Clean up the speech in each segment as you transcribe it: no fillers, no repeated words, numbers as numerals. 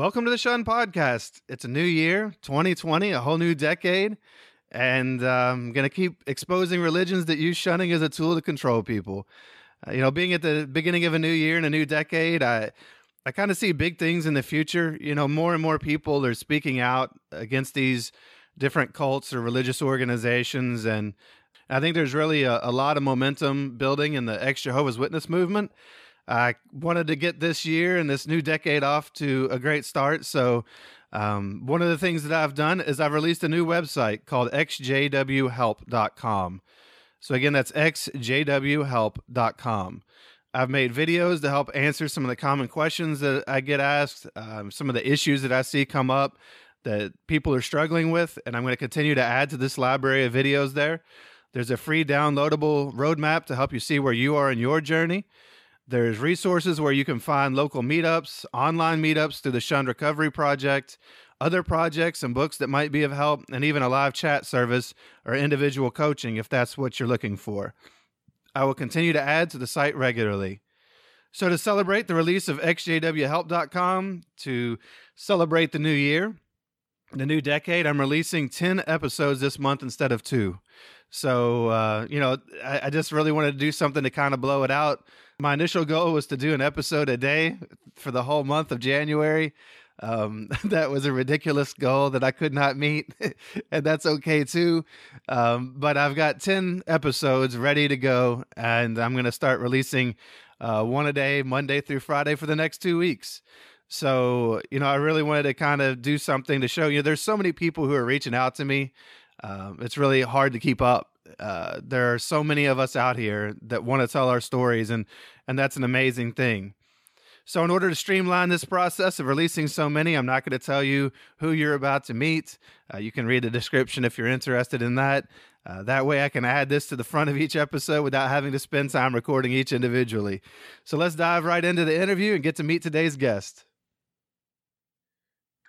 Welcome to the Shunned podcast. It's a new year, 2020, a whole new decade, and I'm going to keep exposing religions that use shunning as a tool to control people. Being at the beginning of a new year and a new decade, I kind of see big things in the future. More and more people are speaking out against these different cults or religious organizations, and I think there's really a lot of momentum building in the ex-Jehovah's Witness movement. I wanted to get this year and this new decade off to a great start. So one of the things that I've done is I've released a new website called xjwhelp.com. So again, that's xjwhelp.com. I've made videos to help answer some of the common questions that I get asked, some of the issues that I see come up that people are struggling with, and I'm going to continue to add to this library of videos there. There's a free downloadable roadmap to help you see where you are in your journey. There's resources where you can find local meetups, online meetups through the Shunned Recovery Project, other projects and books that might be of help, and even a live chat service or individual coaching if that's what you're looking for. I will continue to add to the site regularly. So to celebrate the release of xjwhelp.com, to celebrate the new year, the new decade, I'm releasing 10 episodes this month instead of 2. So, I just really wanted to do something to kind of blow it out. My initial goal was to do an episode a day for the whole month of January. That was a ridiculous goal that I could not meet, and that's okay too. But I've got 10 episodes ready to go, and I'm going to start releasing one a day, Monday through Friday for the next 2 weeks. So, I really wanted to kind of do something to show you. There's so many people who are reaching out to me. It's really hard to keep up. There are so many of us out here that want to tell our stories, and that's an amazing thing. So in order to streamline this process of releasing so many, I'm not going to tell you who you're about to meet. You can read the description if you're interested in that. That way I can add this to the front of each episode without having to spend time recording each individually. So let's dive right into the interview and get to meet today's guest.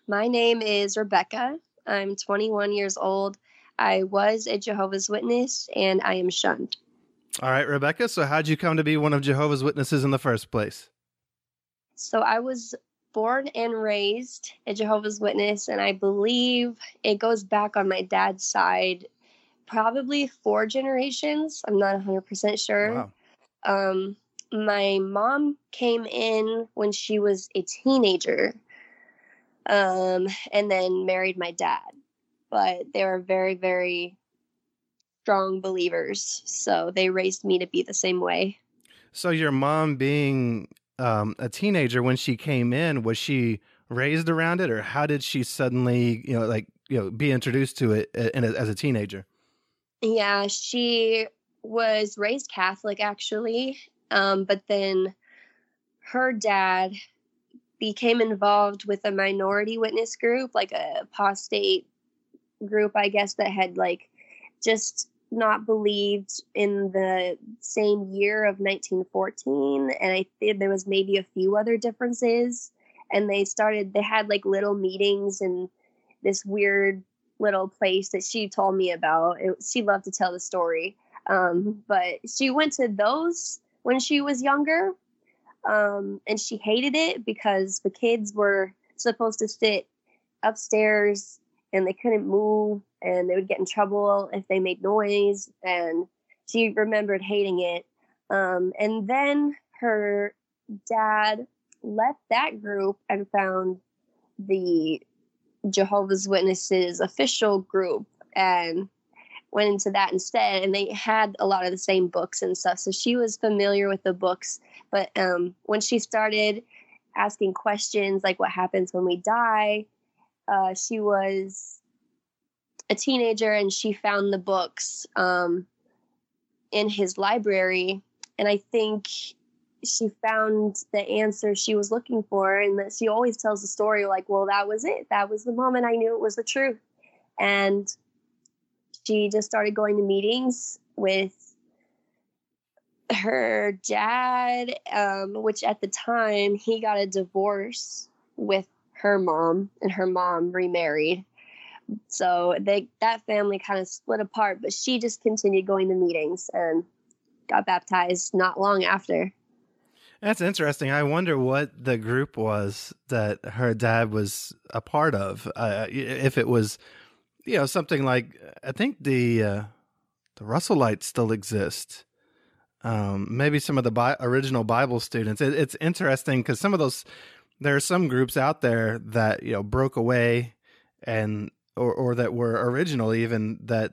My name is Rebecca. I'm 21 years old. I was a Jehovah's Witness, and I am shunned. All right, Rebecca. So how'd you come to be one of Jehovah's Witnesses in the first place? So I was born and raised a Jehovah's Witness, and I believe it goes back on my dad's side, probably 4 generations. I'm not 100% sure. Wow. My mom came in when she was a teenager, and then married my dad. But they were very, very strong believers, so they raised me to be the same way. So your mom being a teenager when she came in, was she raised around it, or how did she suddenly, be introduced to it as a teenager? Yeah, she was raised Catholic, actually, but then her dad became involved with a minority witness group, like a apostate group, I guess, that had just not believed in the same year of 1914, and I think there was maybe a few other differences, and they had little meetings in this weird little place that she told me about. She loved to tell the story, but she went to those when she was younger, and she hated it because the kids were supposed to sit upstairs and they couldn't move, and they would get in trouble if they made noise, and she remembered hating it. And then her dad left that group and found the Jehovah's Witnesses official group and went into that instead, and they had a lot of the same books and stuff, so she was familiar with the books. But when she started asking questions like what happens when we die, she was a teenager, and she found the books in his library, and I think she found the answer she was looking for, and that she always tells the story well, that was it. That was the moment I knew it was the truth. And she just started going to meetings with her dad, which at the time he got a divorce with her mom, and her mom remarried. So that family kind of split apart, but she just continued going to meetings and got baptized not long after. That's interesting. I wonder what the group was that her dad was a part of. If it was, something like, I think the Russellites still exist. Maybe some of the original Bible students. It's interesting because there are some groups out there that broke away, and or that were original, even that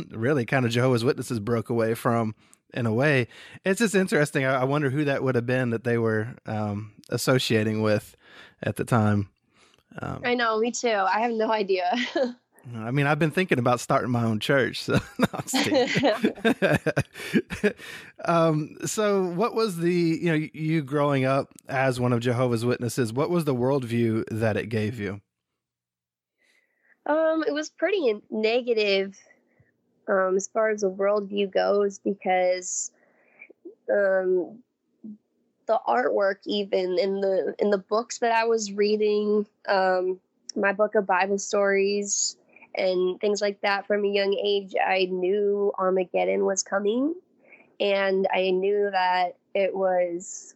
really kind of Jehovah's Witnesses broke away from. In a way, it's just interesting. I wonder who that would have been that they were associating with at the time. I know, me too. I have no idea. I mean, I've been thinking about starting my own church. So, no, so what was you growing up as one of Jehovah's Witnesses? What was the worldview that it gave you? It was pretty negative. As far as the worldview goes, because the artwork, even in the books that I was reading, my book of Bible stories and things like that from a young age, I knew Armageddon was coming, and I knew that it was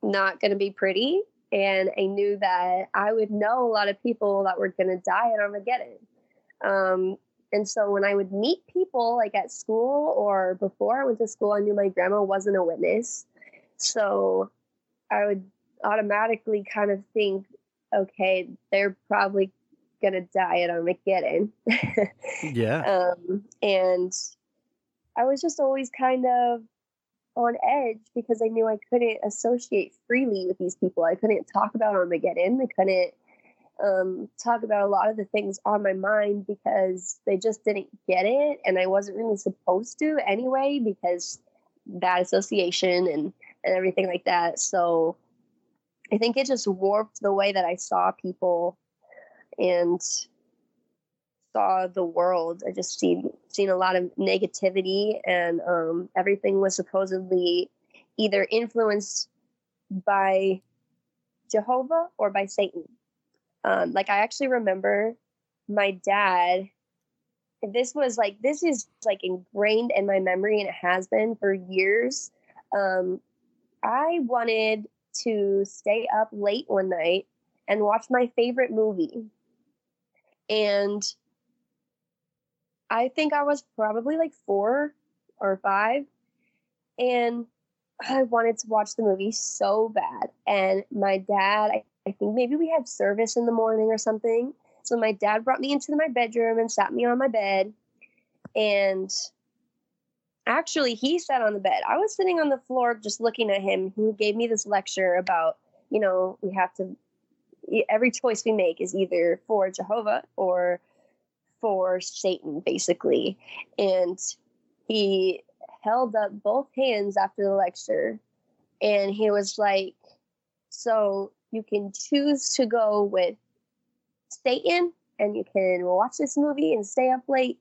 not going to be pretty, and I knew that I would know a lot of people that were going to die at Armageddon. And so when I would meet people like at school or before I went to school, I knew my grandma wasn't a witness. So I would automatically kind of think, okay, they're probably going to die at Armageddon. Yeah. And I was just always kind of on edge because I knew I couldn't associate freely with these people. I couldn't talk about Armageddon. I couldn't talk about a lot of the things on my mind because they just didn't get it, and I wasn't really supposed to anyway because bad association and everything like that. So I think it just warped the way that I saw people and saw the world. I just seen a lot of negativity, and everything was supposedly either influenced by Jehovah or by Satan. Like I actually remember my dad, this is ingrained in my memory, and it has been for years. I wanted to stay up late one night and watch my favorite movie. And I think I was probably like 4 or 5. And I wanted to watch the movie so bad. And my dad, I think maybe we had service in the morning or something. So my dad brought me into my bedroom and sat me on my bed. And actually, he sat on the bed. I was sitting on the floor just looking at him. He gave me this lecture about, we have to, every choice we make is either for Jehovah or for Satan, basically. And he held up both hands after the lecture. And he was like, so you can choose to go with Satan and you can watch this movie and stay up late,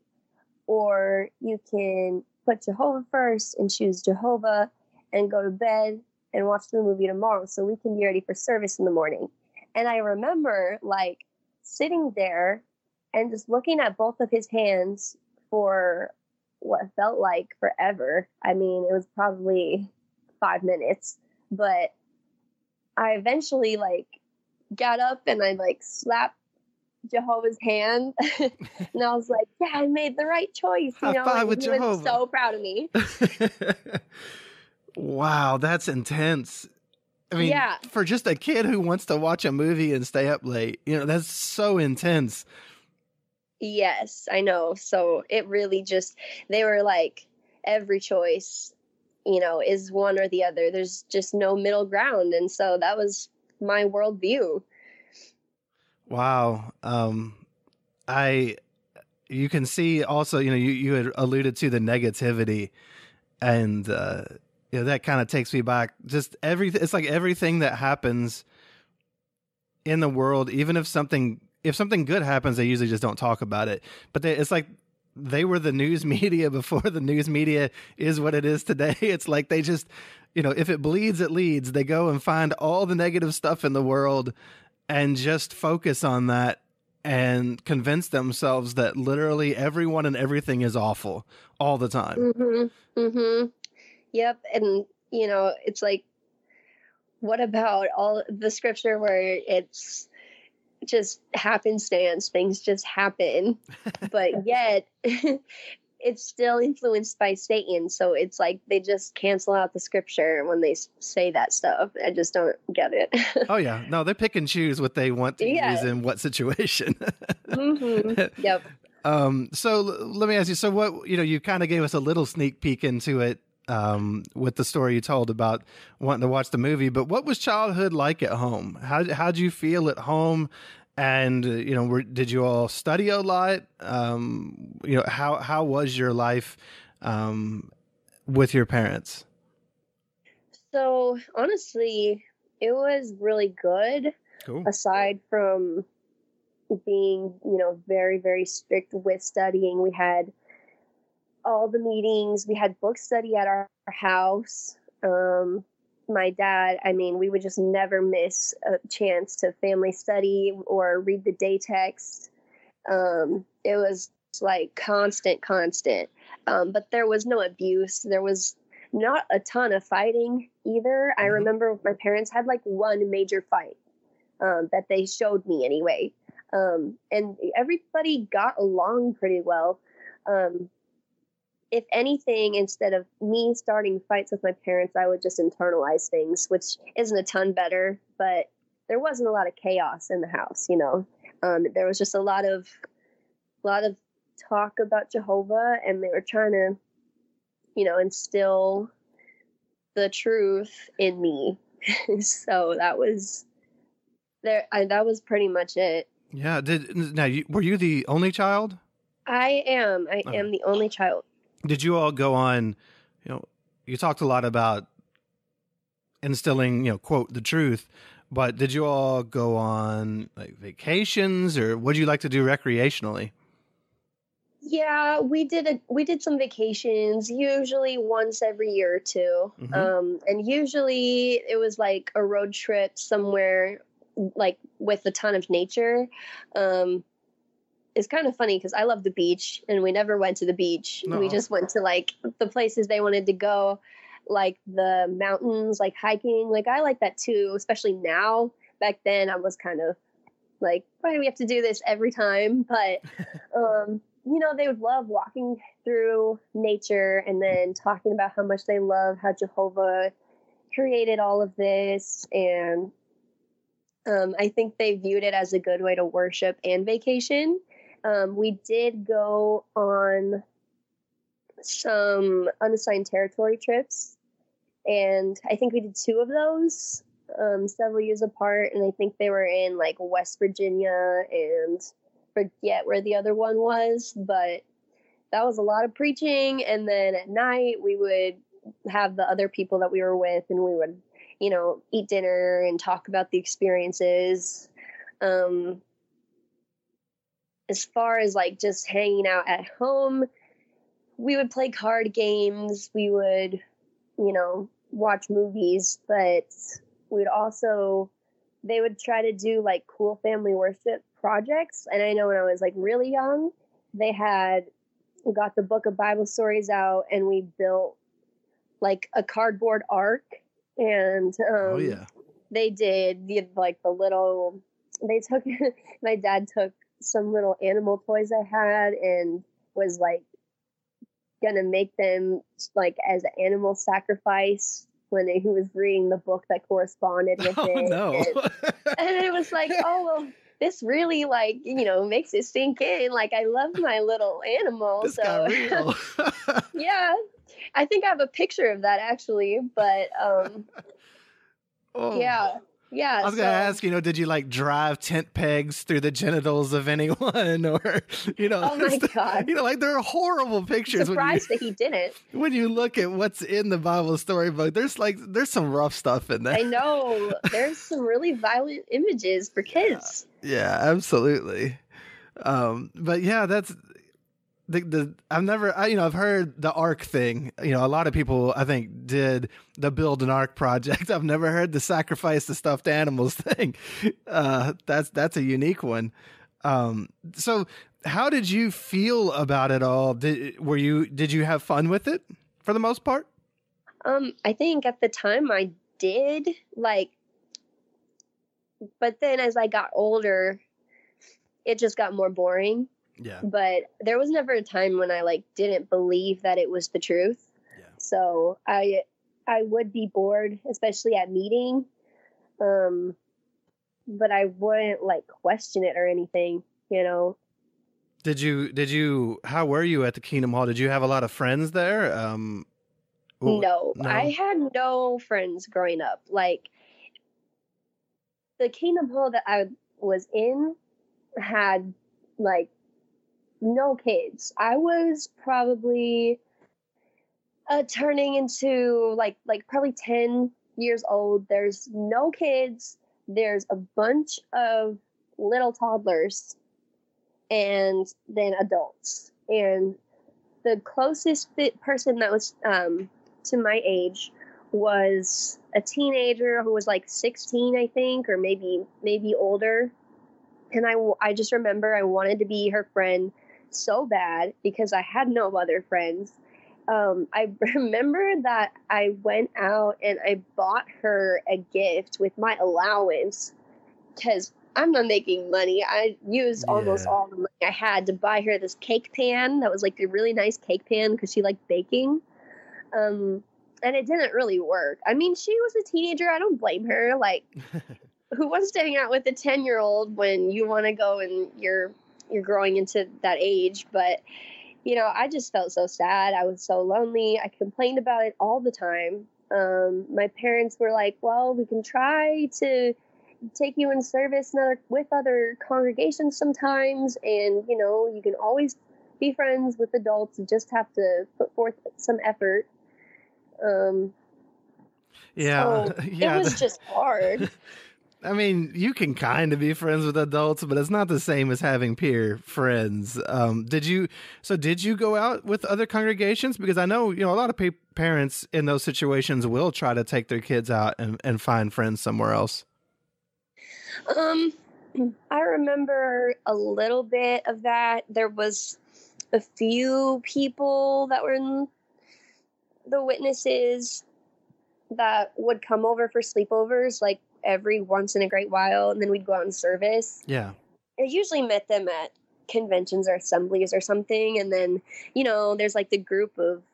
or you can put Jehovah first and choose Jehovah and go to bed and watch the movie tomorrow so we can be ready for service in the morning. And I remember like sitting there and just looking at both of his hands for what felt like forever. I mean, it was probably 5 minutes, but I eventually like got up and I like slapped Jehovah's hand and I was like, yeah, I made the right choice. High five with he Jehovah. was so proud of me. Wow, that's intense. I mean, yeah. For just a kid who wants to watch a movie and stay up late, that's so intense. Yes, I know. So it really they were like, every choice, is one or the other. There's just no middle ground. And so that was my worldview. Wow. You can see also, you had alluded to the negativity, and, that kind of takes me back. Just it's like everything that happens in the world, even if something good happens, they usually just don't talk about it. But it's like they were the news media before the news media is what it is today. It's like they just, if it bleeds, it leads. They go and find all the negative stuff in the world and just focus on that and convince themselves that literally everyone and everything is awful all the time. Mm-hmm. Mm-hmm. Yep. And, it's like what about all the scripture where it's just happenstance, things just happen, but yet it's still influenced by Satan. So it's like they just cancel out the scripture when they say that stuff. I just don't get it. Oh yeah, no, they pick and choose what they want to use in what situation. Yep. So let me ask you. So what, you kind of gave us a little sneak peek into it with the story you told about wanting to watch the movie. But what was childhood like at home? How'd you feel at home? And did you all study a lot? How was your life with your parents? So honestly, it was really good. Cool. Aside from being, very, very strict with studying, we had all the meetings. We had book study at our house. My dad, we would just never miss a chance to family study or read the day text. It was like constant. But there was no abuse. There was not a ton of fighting either. I remember my parents had like one major fight that they showed me anyway. And everybody got along pretty well. If anything, instead of me starting fights with my parents, I would just internalize things, which isn't a ton better, but there wasn't a lot of chaos in the house, There was just a lot of talk about Jehovah, and they were trying to, instill the truth in me. So that was that was pretty much it. Yeah. Were you the only child? I am the only child. Did you all go on, you talked a lot about instilling, quote, the truth, but did you all go on like vacations, or what do you like to do recreationally? Yeah, we did some vacations, usually once every year or two. And usually it was like a road trip somewhere like with a ton of nature. It's kind of funny because I love the beach, and we never went to the beach. No. We just went to like the places they wanted to go, like the mountains, like hiking. Like I like that too, especially now. Back then I was kind of like, why do we have to do this every time? But, they would love walking through nature and then talking about how much they love how Jehovah created all of this. And I think they viewed it as a good way to worship and vacation. We did go on some unassigned territory trips, and I think we did 2 of those several years apart, and I think they were in like West Virginia and forget where the other one was, but that was a lot of preaching. And then at night we would have the other people that we were with, and we would, eat dinner and talk about the experiences. As far as like just hanging out at home, we would play card games. We would, watch movies, but they would try to do like cool family worship projects. And I know when I was like really young, we got the book of Bible stories out, and we built like a cardboard ark. And they did my dad took some little animal toys I had and was like gonna make them like as an animal sacrifice when he was reading the book that corresponded with it. No. And it was like, oh well, this really like makes it sink in. Like I love my little animal. This got real. Yeah, I think I have a picture of that actually, but yeah. I was going to ask, did you like drive tent pegs through the genitals of anyone, or, oh my God. Like there are horrible pictures. I'm surprised that he didn't. When you look at what's in the Bible storybook, there's some rough stuff in there. I know. There's some really violent images for kids. Yeah, absolutely. But yeah, that's I've heard the Ark thing. A lot of people I think did the build an Ark project. I've never heard the sacrifice the stuffed animals thing. That's a unique one. So how did you feel about it all? Did you have fun with it for the most part? I think at the time I did, like, but then as I got older, it just got more boring. Yeah. But there was never a time when I like didn't believe that it was the truth. Yeah. So I would be bored, especially at meeting. But I wouldn't like question it or anything, you know. Did you how were you at the Kingdom Hall? Did you have a lot of friends there? No, No. I had no friends growing up. Like, the Kingdom Hall that I was in had like no kids. I was probably turning into like probably 10 years old. There's no kids. There's a bunch of little toddlers and then adults. And the closest fit person that was to my age was a teenager who was like 16, I think, or maybe older. And I just remember I wanted to be her friend so bad because I had no other friends. I remember that I went out and I bought her a gift with my allowance because I'm not making money. I used almost all the money I had to buy her this cake pan that was like a really nice cake pan because she liked baking. And it didn't really work. I mean, she was a teenager. I don't blame her. Like, who wants to hang out with a 10-year-old when you want to go and you're growing into that age? But, you know, I just felt so sad. I was so lonely. I complained about it all the time. My parents were like, well, we can try to take you in service with other congregations sometimes. And, you know, you can always be friends with adults. You just have to put forth some effort. Yeah. So it was just hard. I mean, you can kind of be friends with adults, but it's not the same as having peer friends. Did you go out with other congregations? Because I know, a lot of parents in those situations will try to take their kids out and find friends somewhere else. I remember a little bit of that. There was a few people that were in the witnesses that would come over for sleepovers, like every once in a great while, and then we'd go out in service. Yeah. I usually met them at conventions or assemblies or something, and then, there's like the group of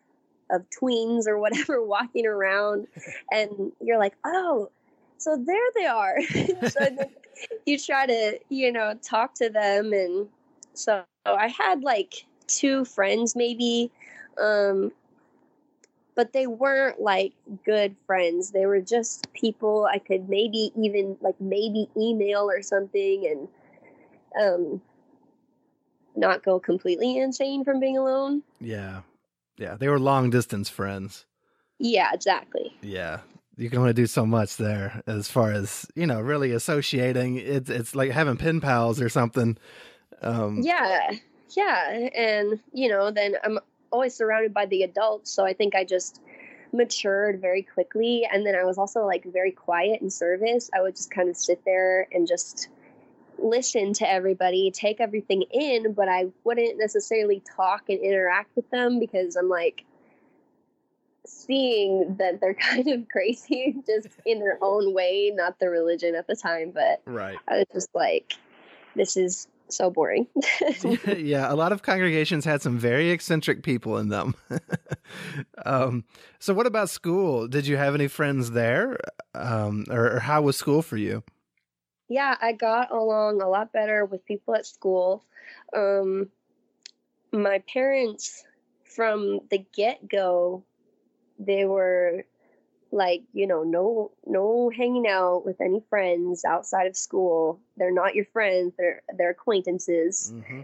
tweens or whatever walking around, and you're like, oh, so there they are. So then you try to, talk to them, and so I had like 2 friends maybe, but they weren't like good friends. They were just people I could maybe email or something and not go completely insane from being alone. Yeah. Yeah. They were long distance friends. Yeah, exactly. Yeah. You can only do so much there as far as, really associating. It's like having pen pals or something. Yeah. And, then I'm always surrounded by the adults. So I think I just matured very quickly. And then I was also like very quiet in service. I would just kind of sit there and just listen to everybody, take everything in, but I wouldn't necessarily talk and interact with them because I'm like seeing that they're kind of crazy just in their own way, not the religion at the time. But right. I was just like, this is so boring. Yeah, a lot of congregations had some very eccentric people in them. So what about school? Did you have any friends there? Or how was school for you? Yeah, I got along a lot better with people at school. My parents, from the get-go, they were like, no hanging out with any friends outside of school. They're not your friends. They're acquaintances. Mm-hmm.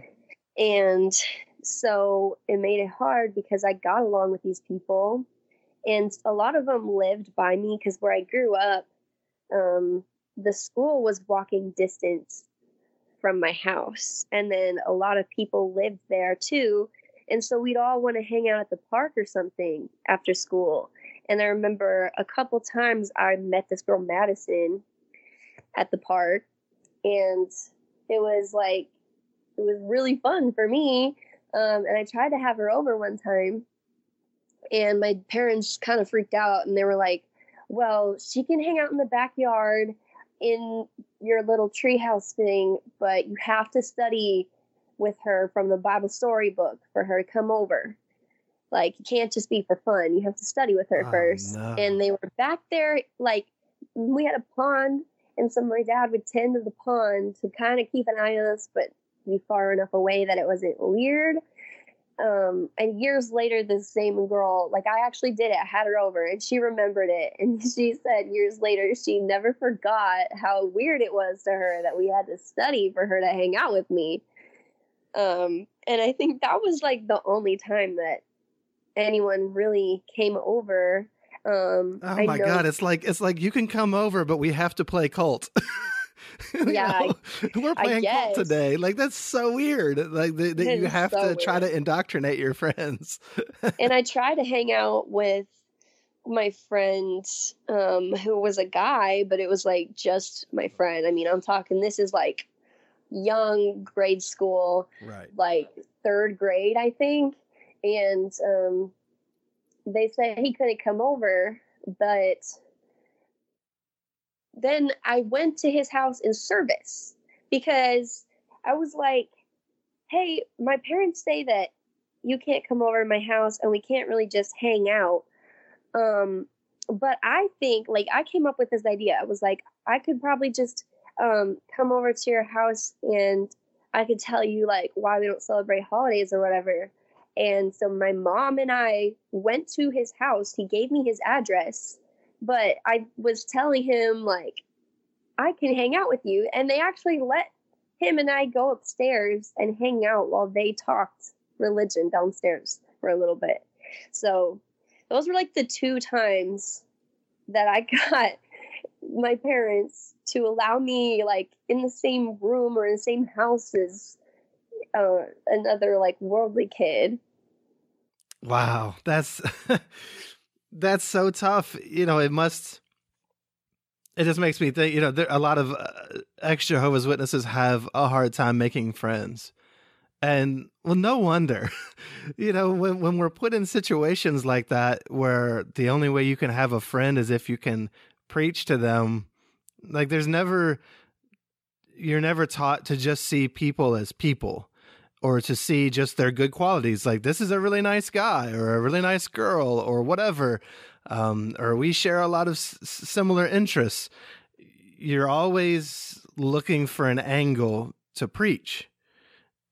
And so it made it hard because I got along with these people, and a lot of them lived by me because where I grew up, the school was walking distance from my house. And then a lot of people lived there too. And so we'd all want to hang out at the park or something after school. And I remember a couple times I met this girl, Madison, at the park. And it was really fun for me. And I tried to have her over one time. And my parents kind of freaked out. And they were like, well, she can hang out in the backyard in your little treehouse thing, but you have to study with her from the Bible storybook for her to come over. Like, it can't just be for fun. You have to study with her first. No. And they were back there, like, we had a pond, and so my dad would tend to the pond to kind of keep an eye on us, but be far enough away that it wasn't weird. And years later, this same girl, like, I actually did it. I had her over, and she remembered it. And she said years later, she never forgot how weird it was to her that we had to study for her to hang out with me. And I think that was, like, the only time that anyone really came over. Oh my God. It's like you can come over, but we have to play cult. Yeah, we're playing cult today. Like, that's so weird. Like that you have to try to indoctrinate your friends. And I tried to hang out with my friend, who was a guy, but it was like just my friend. I mean, I'm talking, this is like young grade school, right? Like third grade, I think. And they said he couldn't come over, but then I went to his house in service because I was like, hey, my parents say that you can't come over to my house and we can't really just hang out. But I think, like, I came up with this idea. I was like, I could probably just come over to your house and I could tell you, like, why we don't celebrate holidays or whatever. And so my mom and I went to his house. He gave me his address, but I was telling him, like, I can hang out with you. And they actually let him and I go upstairs and hang out while they talked religion downstairs for a little bit. So those were like the 2 times that I got my parents to allow me, like, in the same room or in the same house as another, like, worldly kid. Wow, that's that's so tough. You know, it just makes me think, you know, a lot of ex-Jehovah's Witnesses have a hard time making friends. And, well, no wonder. You know, when we're put in situations like that where the only way you can have a friend is if you can preach to them, like, you're never taught to just see people as people, or to see just their good qualities. Like, this is a really nice guy or a really nice girl or whatever. Or we share a lot of similar interests. You're always looking for an angle to preach.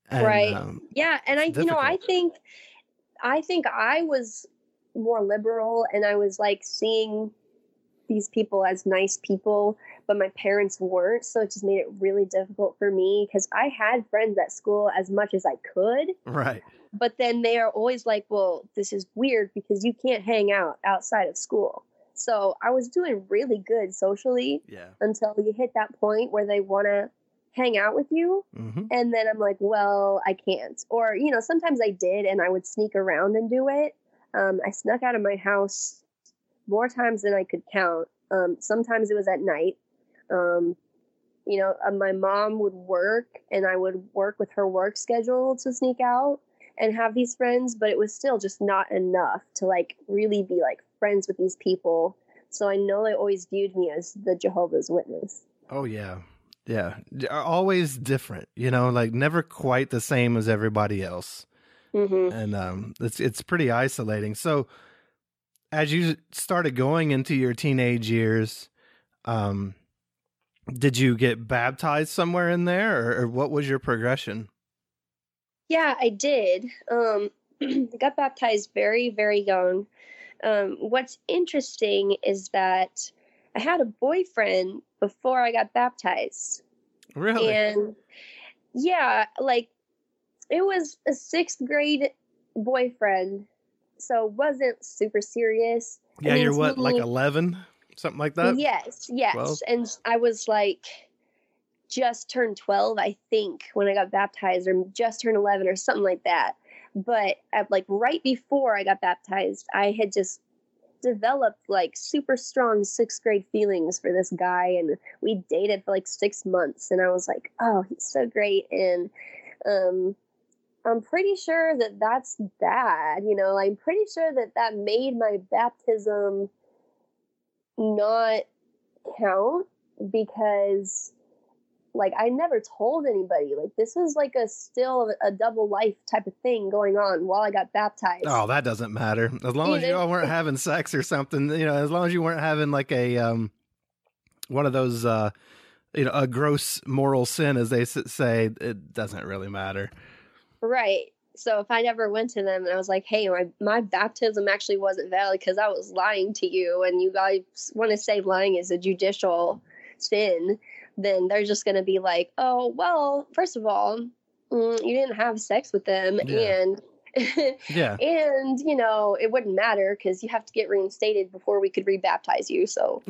And, right. Yeah. And I think I was more liberal, and I was like seeing these people as nice people, but my parents weren't. So it just made it really difficult for me because I had friends at school as much as I could. Right. But then they are always like, well, this is weird because you can't hang out outside of school. So I was doing really good socially until you hit that point where they want to hang out with you. Mm-hmm. And then I'm like, well, I can't. Or, you know, sometimes I did, and I would sneak around and do it. I snuck out of my house more times than I could count. Sometimes it was at night. You know, my mom would work, and I would work with her work schedule to sneak out and have these friends, but it was still just not enough to, like, really be, like, friends with these people. So I know they always viewed me as the Jehovah's Witness. Oh, yeah. Yeah. Always different, you know, like never quite the same as everybody else. Mm-hmm. And it's pretty isolating. So as you started going into your teenage years, did you get baptized somewhere in there, or what was your progression? Yeah, I did. I got baptized very, very young. What's interesting is that I had a boyfriend before I got baptized. Really? And yeah, like, it was a 6th grade boyfriend, so it wasn't super serious. Yeah, you're what, like 11? Something like that? Yes. 12? And I was like just turned 12, I think, when I got baptized, or just turned 11 or something like that. But like right before I got baptized, I had just developed like super strong 6th grade feelings for this guy, and we dated for like 6 months, and I was like, oh, he's so great. And I'm pretty sure that that's that, you know, I'm pretty sure that that made my baptism not count because like I never told anybody. Like this was like still a double life type of thing going on while I got baptized. Oh, that doesn't matter. As long as you all weren't having sex or something, as long as you weren't having like a one of those a gross moral sin, as they say, it doesn't really matter. Right. So if I never went to them and I was like, hey, my baptism actually wasn't valid because I was lying to you, and you guys want to say lying is a judicial sin, then they're just going to be like, oh, well, first of all, you didn't have sex with them. Yeah. And yeah. And, it wouldn't matter because you have to get reinstated before we could rebaptize you. So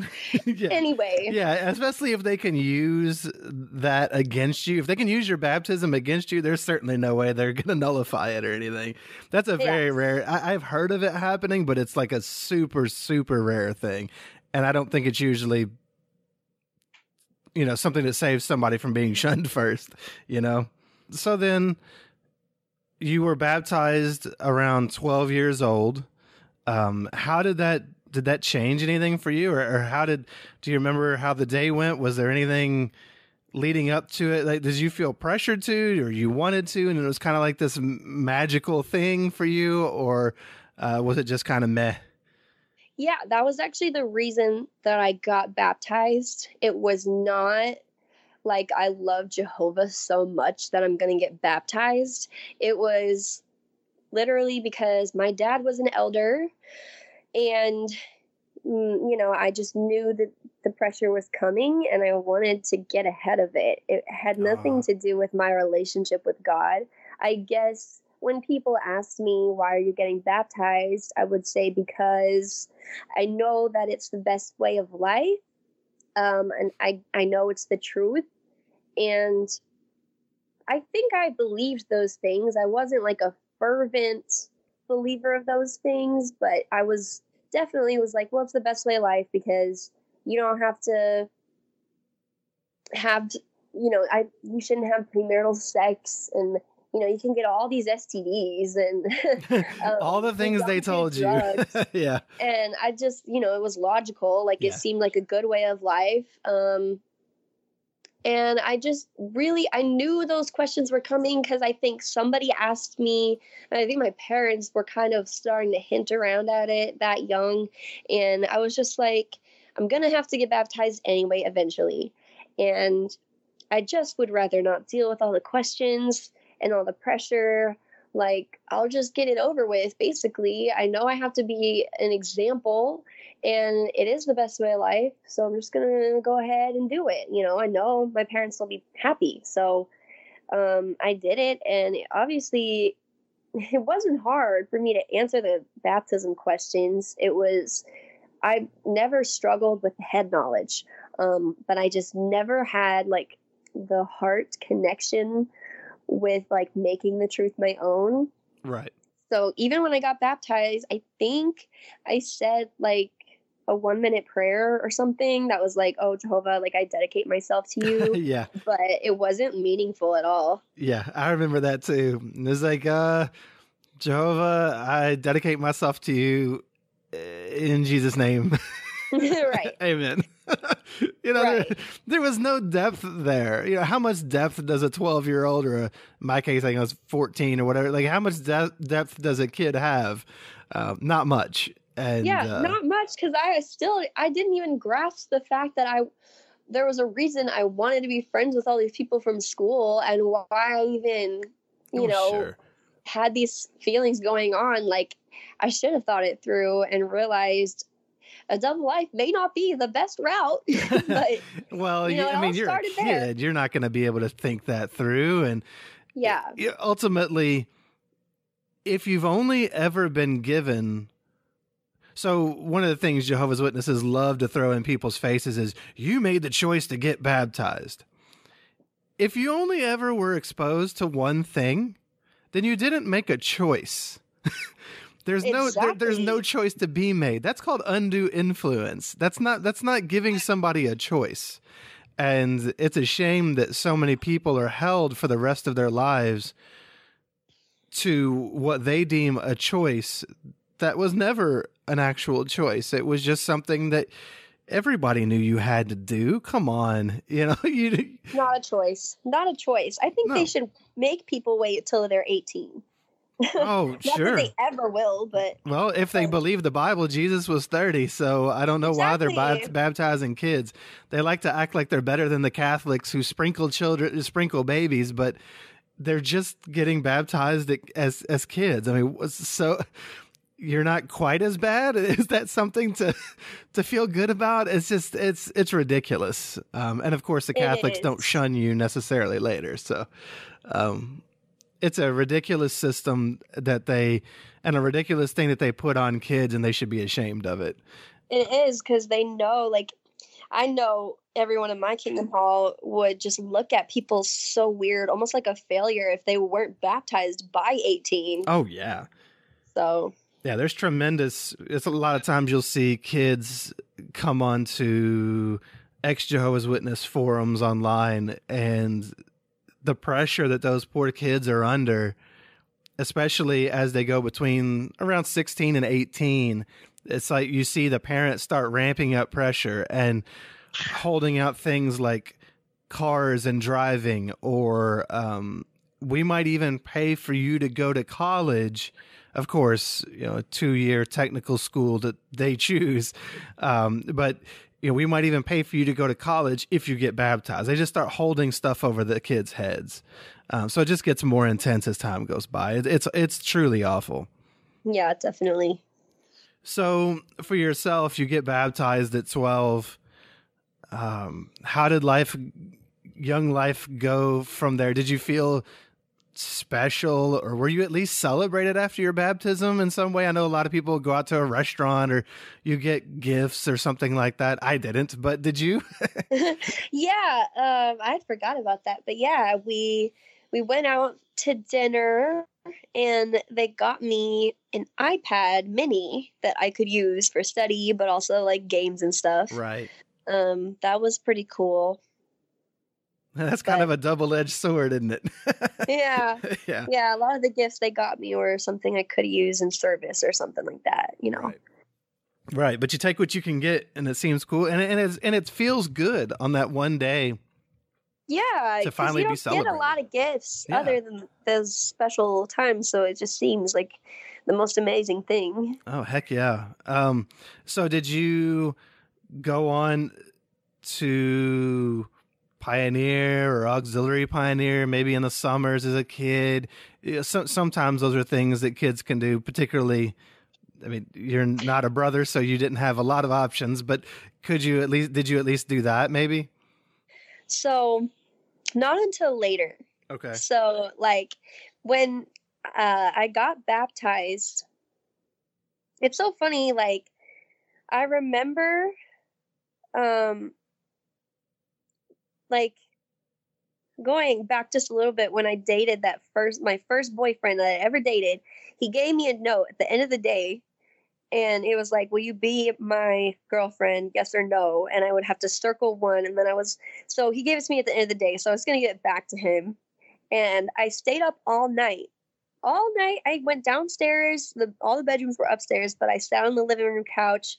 yeah. Anyway. Yeah, especially if they can use that against you. If they can use your baptism against you, there's certainly no way they're going to nullify it or anything. That's a very rare. I've heard of it happening, but it's like a super, super rare thing. And I don't think it's usually, something that saves somebody from being shunned first, So then you were baptized around 12 years old. How did that change anything for you? Or do you remember how the day went? Was there anything leading up to it? Like, did you feel pressured to, or you wanted to, and it was kind of like this magical thing for you? Or was it just kind of meh? Yeah, that was actually the reason that I got baptized. It was not like I love Jehovah so much that I'm going to get baptized. It was literally because my dad was an elder, and, I just knew that the pressure was coming and I wanted to get ahead of it. It had nothing to do with my relationship with God. I guess when people asked me, why are you getting baptized? I would say because I know that it's the best way of life. And I know it's the truth. And I think I believed those things. I wasn't like a fervent believer of those things, but I was definitely like, well, it's the best way of life because you don't have to have, you shouldn't have premarital sex, and, you can get all these STDs and all the things they told you. Yeah. And I just, it was logical. Like it seemed like a good way of life. And I just I knew those questions were coming because I think somebody asked me, and I think my parents were kind of starting to hint around at it that young. And I was just like, I'm going to have to get baptized anyway, eventually. And I just would rather not deal with all the questions and all the pressure. Like, I'll just get it over with. Basically, I know I have to be an example, and it is the best way of life. So I'm just going to go ahead and do it. I know my parents will be happy. So I did it. And obviously, it wasn't hard for me to answer the baptism questions. I never struggled with head knowledge, but I just never had like the heart connection with like making the truth my own. Right. So even when I got baptized, I think I said like a 1-minute prayer or something that was like, oh, Jehovah, like I dedicate myself to you. Yeah. But it wasn't meaningful at all. Yeah, I remember that too. It was like, Jehovah, I dedicate myself to you in Jesus' name. Right. Amen. Right. There was no depth there. How much depth does a 12-year-old, or in my case, I think I was 14 or whatever, like how much depth does a kid have? Not much. And not much, because I didn't even grasp the fact that there was a reason I wanted to be friends with all these people from school, and why I even, sure. had these feelings going on. Like, I should have thought it through and realized a double life may not be the best route. But well, I mean, you're a kid. There. You're not going to be able to think that through. And ultimately, if you've only ever been given... So one of the things Jehovah's Witnesses love to throw in people's faces is, you made the choice to get baptized. If you only ever were exposed to one thing, then you didn't make a choice. There's no choice to be made. That's called undue influence. That's not giving somebody a choice. And it's a shame that so many people are held for the rest of their lives to what they deem a choice that was never an actual choice. It was just something that everybody knew you had to do. Come on, you Not a choice. Not a choice. I think they no. should make people wait till they're 18. Oh, Not that sure. they ever will, but Well, if they believe the Bible, Jesus was 30, so I don't know why they're exactly. baptizing kids. They like to act like they're better than the Catholics who sprinkle babies, but they're just getting baptized as kids. I mean, so you're not quite as bad. Is that something to feel good about? It's just it's ridiculous. And of course, the Catholics It don't is. shun you necessarily later. So it's a ridiculous system and a ridiculous thing that they put on kids, and they should be ashamed of it. It is because they know, like, I know everyone in my Kingdom Hall would just look at people so weird, almost like a failure if they weren't baptized by 18. Oh yeah. So Yeah, there's tremendous. It's a lot of times you'll see kids come onto ex-Jehovah's Witness forums online, and the pressure that those poor kids are under, especially as they go between around 16 and 18, it's like you see the parents start ramping up pressure and holding out things like cars and driving, or we might even pay for you to go to college. Of course, a 2-year technical school that they choose. But we might even pay for you to go to college if you get baptized. They just start holding stuff over the kids' heads. So it just gets more intense as time goes by. It's truly awful. yeah, definitely. So for yourself, you get baptized at 12. How did young life go from there? Did you feel special, or were you at least celebrated after your baptism in some way? I know a lot of people go out to a restaurant, or you get gifts or something like that. I didn't, but did you? Yeah, I had forgot about that. But yeah, we went out to dinner and they got me an iPad mini that I could use for study, but also like games and stuff. Right. That was pretty cool. That's kind of a double-edged sword, isn't it? Yeah. Yeah. Yeah, a lot of the gifts they got me were something I could use in service or something like that, Right. But you take what you can get, and it seems cool, and it feels good on that one day. Yeah, to finally be celebrated. You don't get a lot of gifts other than those special times, so it just seems like the most amazing thing. Oh, heck yeah. So did you go on to Pioneer or Auxiliary Pioneer maybe in the summers as a kid? Sometimes those are things that kids can do, particularly, I mean, you're not a brother, so you didn't have a lot of options, but did you at least do that maybe? So not until later. Okay. So like when I got baptized, it's so funny, like I remember like going back just a little bit when I dated my first boyfriend that I ever dated. He gave me a note at the end of the day, and it was like, will you be my girlfriend, yes or no? And I would have to circle one, and then so he gave it to me at the end of the day, so I was going to get back to him. And I stayed up all night. I went downstairs, all the bedrooms were upstairs, but I sat on the living room couch,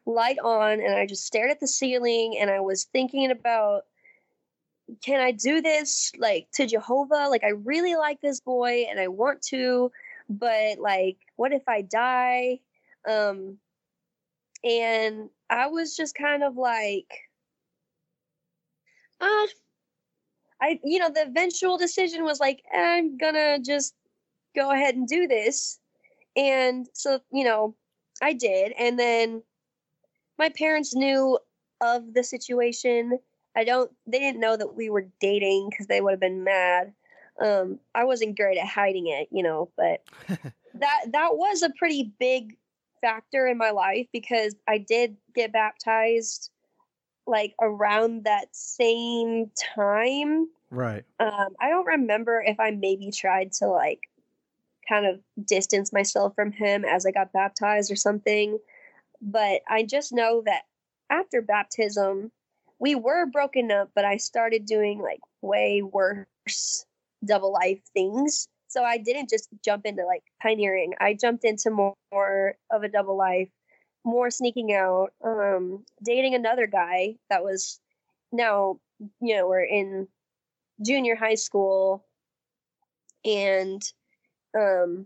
light on, and I just stared at the ceiling, and I was thinking about, can I do this, like, to Jehovah? Like, I really like this boy, and I want to, but, like, what if I die? And I was just kind of like, the eventual decision was like, I'm gonna just go ahead and do this. And so, I did. And then my parents knew of the situation. They didn't know that we were dating because they would have been mad. I wasn't great at hiding it, but that was a pretty big factor in my life because I did get baptized like around that same time. Right. I don't remember if I maybe tried to like kind of distance myself from him as I got baptized or something. But I just know that after baptism, we were broken up, but I started doing like way worse double life things. So I didn't just jump into like pioneering. I jumped into more of a double life more sneaking out, dating another guy that was now, we're in junior high school, and um,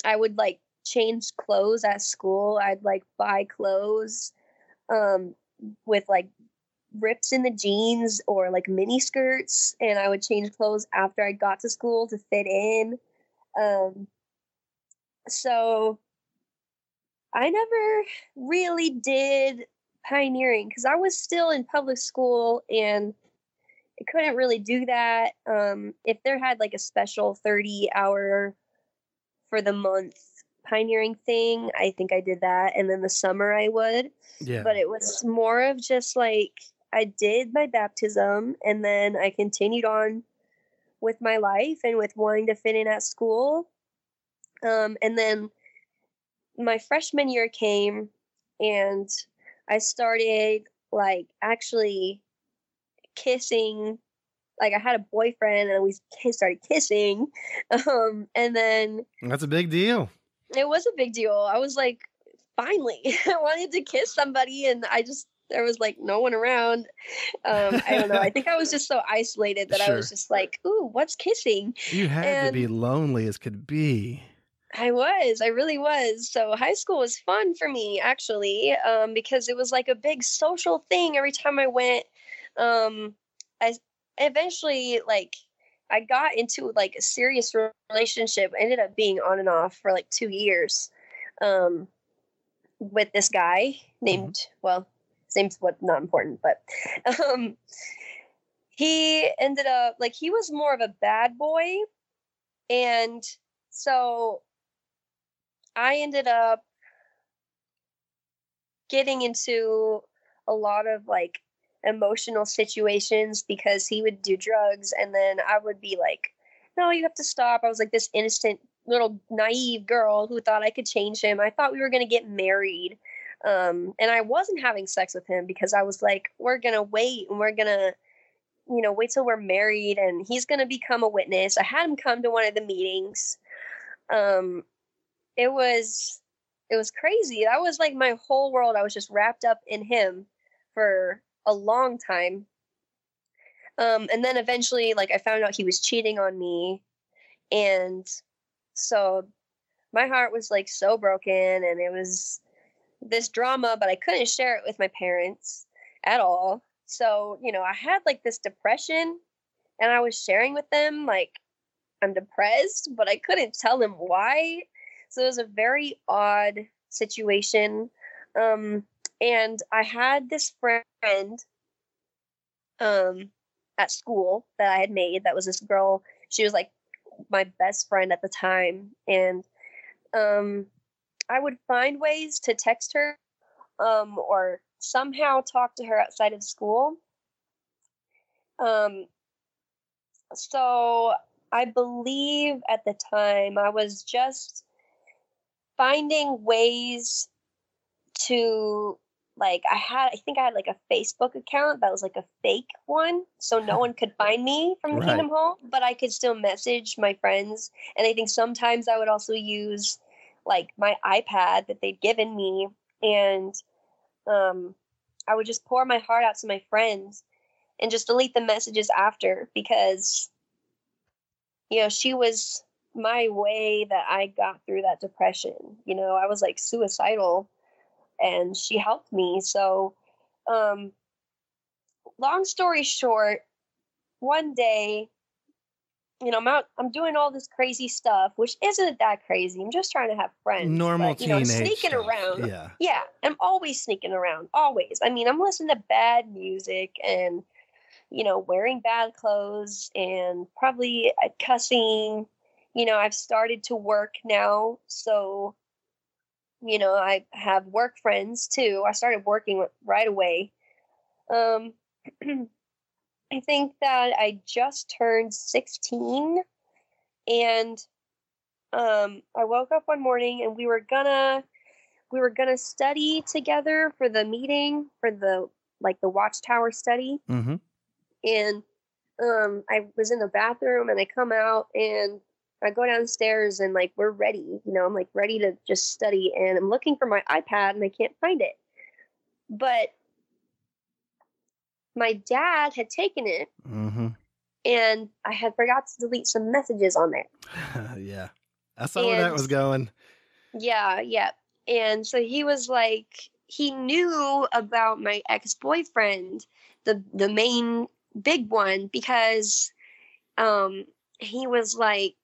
I would like change clothes at school. I'd like buy clothes um, with like rips in the jeans or like mini skirts, and I would change clothes after I got to school to fit in. Um, so I never really did pioneering because I was still in public school and I couldn't really do that. If there had like a special 30-hour for the month pioneering thing, I think I did that. And then the summer I would. Yeah. But it was more of just like I did my baptism and then I continued on with my life and with wanting to fit in at school. And then my freshman year came and I started like actually kissing. Like I had a boyfriend and we started kissing. And then That's a big deal. it was a big deal. I was like, finally, I wanted to kiss somebody and there was like no one around. I don't know. I think I was just so isolated that I was just like, ooh, what's kissing? You had to be lonely as could be. I really was. So high school was fun for me actually, because it was like a big social thing every time I went. I eventually I got into like a serious relationship. I ended up being on and off for like 2 years, with this guy named, well, his name's not important, but, he ended up like, he was more of a bad boy. And so I ended up getting into a lot of like emotional situations because he would do drugs and then I would be like, no, you have to stop. I was like this innocent little naive girl who thought I could change him. I thought we were going to get married. And I wasn't having sex with him because I was like, we're going to wait and we're going to, wait till we're married and he's going to become a witness. I had him come to one of the meetings. It was crazy. That was like my whole world. I was just wrapped up in him for a long time. And then eventually, like, I found out he was cheating on me. And so my heart was like so broken and it was this drama, but I couldn't share it with my parents at all. So, I had like this depression and I was sharing with them, like, I'm depressed, but I couldn't tell them why. So it was a very odd situation. And I had this friend at school that I had made that was this girl. She was like my best friend at the time. And I would find ways to text her or somehow talk to her outside of school. So I believe at the time I was just finding ways to like, I think I had like a Facebook account that was like a fake one. So no one could find me from the Kingdom Hall, but I could still message my friends. And I think sometimes I would also use like my iPad that they'd given me. And I would just pour my heart out to my friends and just delete the messages after because, she was my way that I got through that depression. I was like suicidal and she helped me. So, long story short, one day, I'm doing all this crazy stuff, which isn't that crazy. I'm just trying to have friends. Normal but, teenage sneaking stuff. around. Yeah. Yeah. I'm always sneaking around. Always. I mean, I'm listening to bad music and, wearing bad clothes and probably cussing. I've started to work now. So, I have work friends too. I started working right away. I think that I just turned 16 and I woke up one morning and we were gonna study together for the meeting for the Watchtower study. Mm-hmm. And I was in the bathroom and I come out and I go downstairs and like we're ready, I'm like ready to just study, and I'm looking for my iPad and I can't find it. But my dad had taken it, and I had forgot to delete some messages on there. Yeah, I saw where that was going. Yeah. And so he was like, he knew about my ex-boyfriend, the main big one, because he was like,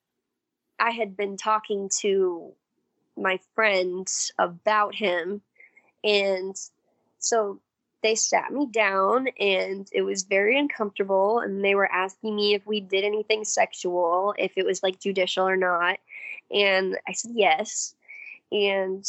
I had been talking to my friends about him, and so they sat me down, and it was very uncomfortable, and they were asking me if we did anything sexual, if it was like judicial or not, and I said yes. And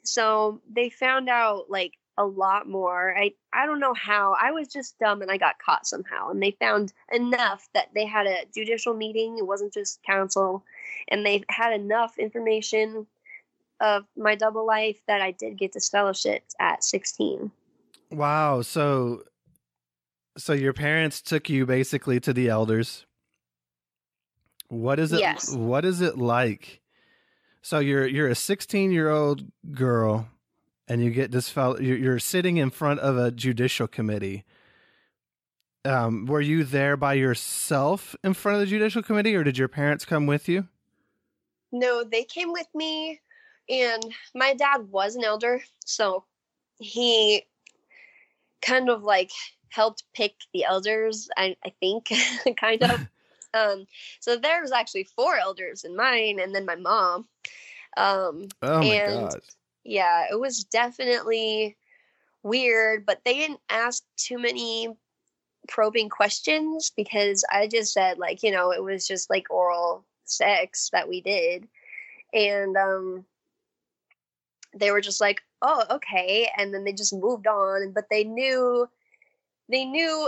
so they found out like a lot more. I don't know how. I was just dumb and I got caught somehow, and they found enough that they had a judicial meeting. It wasn't just counsel, and they had enough information of my double life that I did get disfellowshipped at 16. Wow. So your parents took you basically to the elders. What is it? Yes. What is it like? So you're a 16-year-old girl, and you get you're sitting in front of a judicial committee. Were you there by yourself in front of the judicial committee, or did your parents come with you? No, they came with me, and my dad was an elder, so he kind of like helped pick the elders, I think, kind of. So there was actually 4 elders in mine, and then my mom. Oh my God. Yeah, it was definitely weird, but they didn't ask too many probing questions, because I just said like, it was just like oral sex that we did. And they were just like, oh, okay. And then they just moved on, but they knew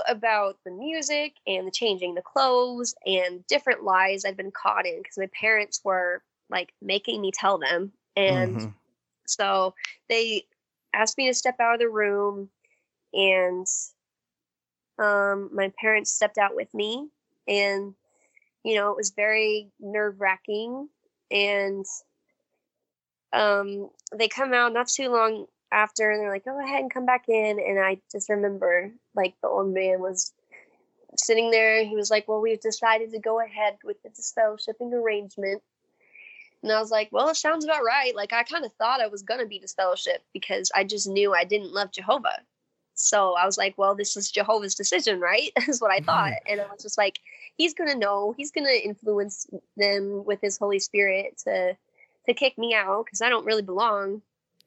about the music and the changing the clothes and different lies I'd been caught in, because my parents were like making me tell them. And so they asked me to step out of the room, and my parents stepped out with me, and it was very nerve-wracking. And they come out not too long after, and they're like, go ahead and come back in. And I just remember like the old man was sitting there. He was like, well, we've decided to go ahead with the disfellowshipping arrangement. And I was like, well, it sounds about right. Like, I kind of thought I was going to be disfellowshipped, because I just knew I didn't love Jehovah. So I was like, well, this is Jehovah's decision, right? That's what I thought. And I was just like, he's going to know. He's going to influence them with his Holy Spirit to kick me out, because I don't really belong.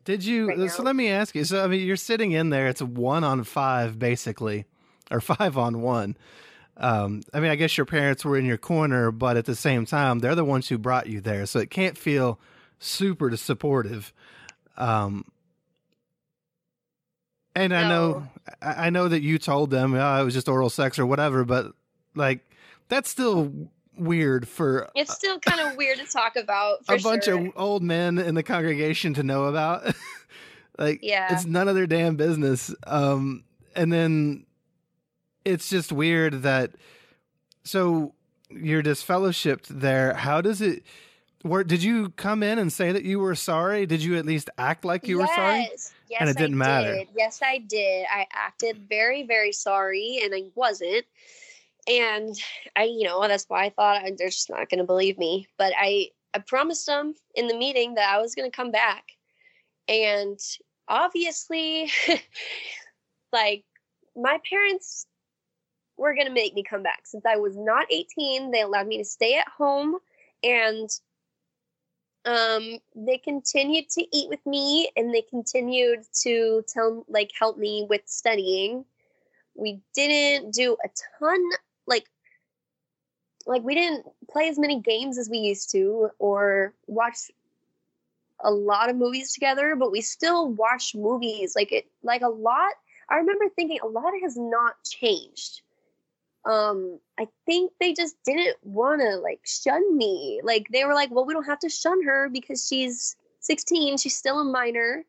Did you? Right, so let me ask you. So I mean, you're sitting in there. It's a 1-on-5 basically, or 5-on-1. I mean, I guess your parents were in your corner, but at the same time, they're the ones who brought you there, so it can't feel super supportive. And no. I know that you told them it was just oral sex or whatever, but like that's still weird for. It's still kind of weird to talk about. For a bunch of old men in the congregation to know about. Like, yeah, it's none of their damn business. And then it's just weird that. So you're disfellowshipped there. How does it? Did you come in and say that you were sorry? Did you at least act like you were sorry? Yes, and it didn't matter. Yes, I did. I acted very, very sorry, and I wasn't. And I, that's why I thought they're just not going to believe me. But I promised them in the meeting that I was going to come back. And obviously, like, my parents were going to make me come back. Since I was not 18, they allowed me to stay at home. And they continued to eat with me, and they continued to help me with studying. We didn't do a ton, like we didn't play as many games as we used to, or watch a lot of movies together, but we still watched movies a lot. I remember thinking a lot has not changed. I think they just didn't want to shun me. Like, they were like, well, we don't have to shun her because she's 16. She's still a minor.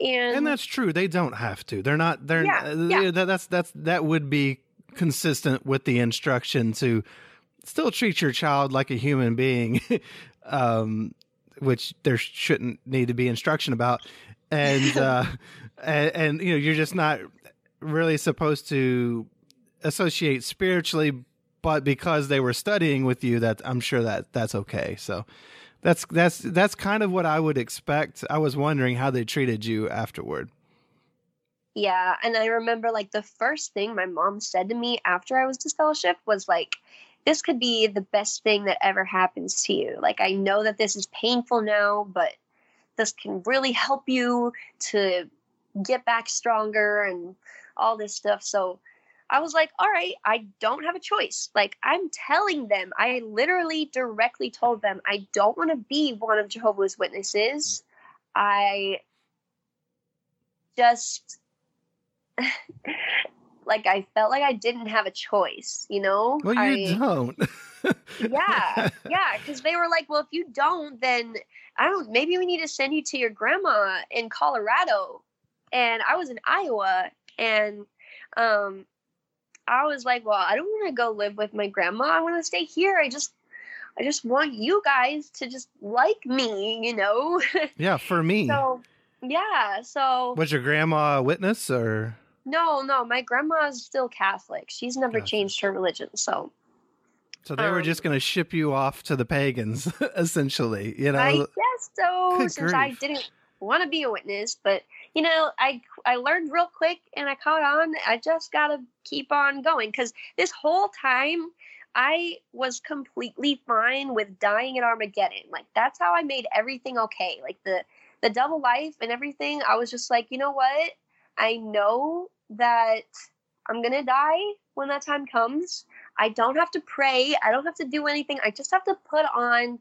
And that's true. They don't have to. They're not. Yeah. That would be consistent with the instruction to still treat your child like a human being, which there shouldn't need to be instruction about. And, and, you know, you're just not really supposed to associate spiritually, but because they were studying with you, that I'm sure that that's okay. So that's kind of what I would expect. I was wondering how they treated you afterward. Yeah, and I remember like the first thing my mom said to me after I was disfellowshipped was like, this could be the best thing that ever happens to you. Like, I know that this is painful now, but this can really help you to get back stronger and all this stuff. So I was like, all right, I don't have a choice. Like, I'm telling them, I literally directly told them, I don't want to be one of Jehovah's Witnesses. I just, like, I felt like I didn't have a choice, you know? Well, you don't. Yeah, because they were like, well, if you don't, then maybe we need to send you to your grandma in Colorado. And I was in Iowa, and I was like, well, I don't want to go live with my grandma. I want to stay here. I just want you guys to just like me, you know? Yeah, for me. So was your grandma a witness, or? No, my grandma is still Catholic. She's never changed her religion, so they were just going to ship you off to the pagans, essentially, you know? I guess so, Good since grief. I didn't want to be a witness, but, you know, I learned real quick, and I caught on. I just got to keep on going, because this whole time, I was completely fine with dying at Armageddon. Like, that's how I made everything okay. Like, the double life and everything, I was just like, you know what? I know that I'm going to die when that time comes. I don't have to pray. I don't have to do anything. I just have to put on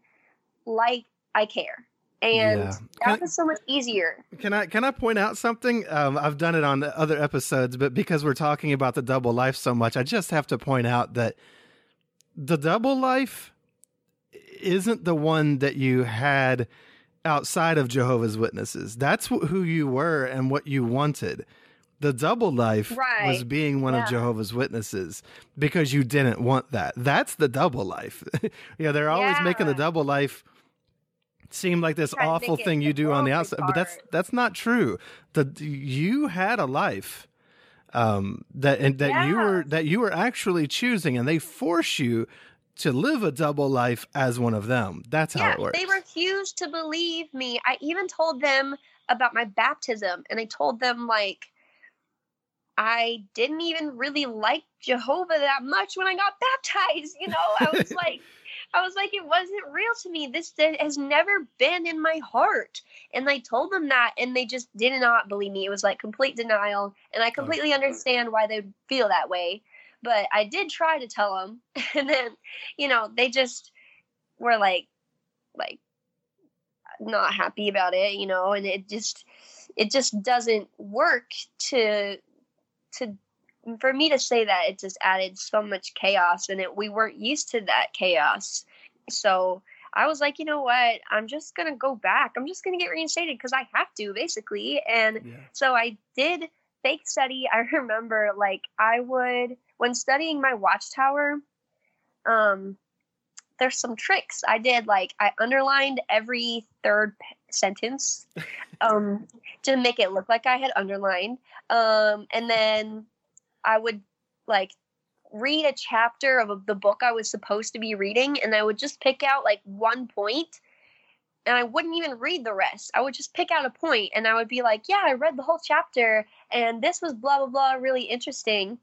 like I care. And that was so much easier. Can I point out something? I've done it on other episodes, but because we're talking about the double life so much, I just have to point out that the double life isn't the one that you had outside of Jehovah's Witnesses. That's who you were and what you wanted. The double life was being one of Jehovah's Witnesses because you didn't want that. That's the double life. They're always making the double life seem like this awful thing you do on the outside, but that's not true. You had a life that you were actually choosing, and they force you to live a double life as one of them. That's how it works. They refused to believe me. I even told them about my baptism, and I told them, like, I didn't even really like Jehovah that much when I got baptized. You know, I was like, it wasn't real to me. This has never been in my heart. And I told them that, and they just did not believe me. It was like complete denial. And I completely understand why they feel that way. But I did try to tell them. And then, you know, they just were like not happy about it, you know, and it just doesn't work for me to say that. It just added so much chaos, and we weren't used to that chaos. So I was like, you know what? I'm just going to go back. I'm just going to get reinstated because I have to, basically. And so I did fake study. I remember, like, when studying my watchtower, there's some tricks I did. Like, I underlined every third sentence to make it look like I had underlined. And then I would, like, read a chapter of the book I was supposed to be reading, and I would just pick out, like, one point, and I wouldn't even read the rest. I would just pick out a point, and I would be like, yeah, I read the whole chapter, and this was blah, blah, blah, really interesting.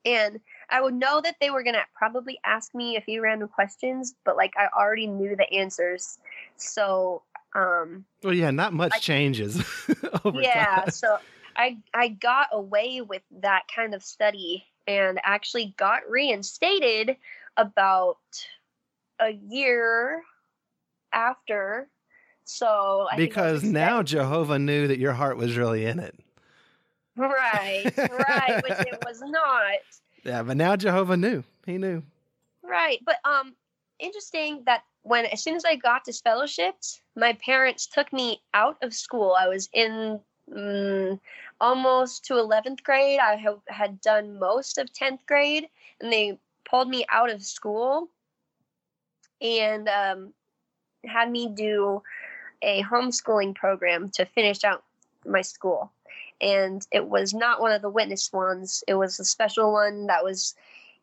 And I would know that they were going to probably ask me a few random questions, but, like, I already knew the answers. So, well, yeah, not much changes over time. So I got away with that kind of study and actually got reinstated about a year after. So because now Jehovah knew that your heart was really in it. Right, which it was not. Yeah, but now Jehovah knew. He knew. Right, but interesting that as soon as I got disfellowshipped, my parents took me out of school. I was in almost to 11th grade. I had done most of 10th grade, and they pulled me out of school and had me do a homeschooling program to finish out my school. And it was not one of the witness ones. It was a special one that was,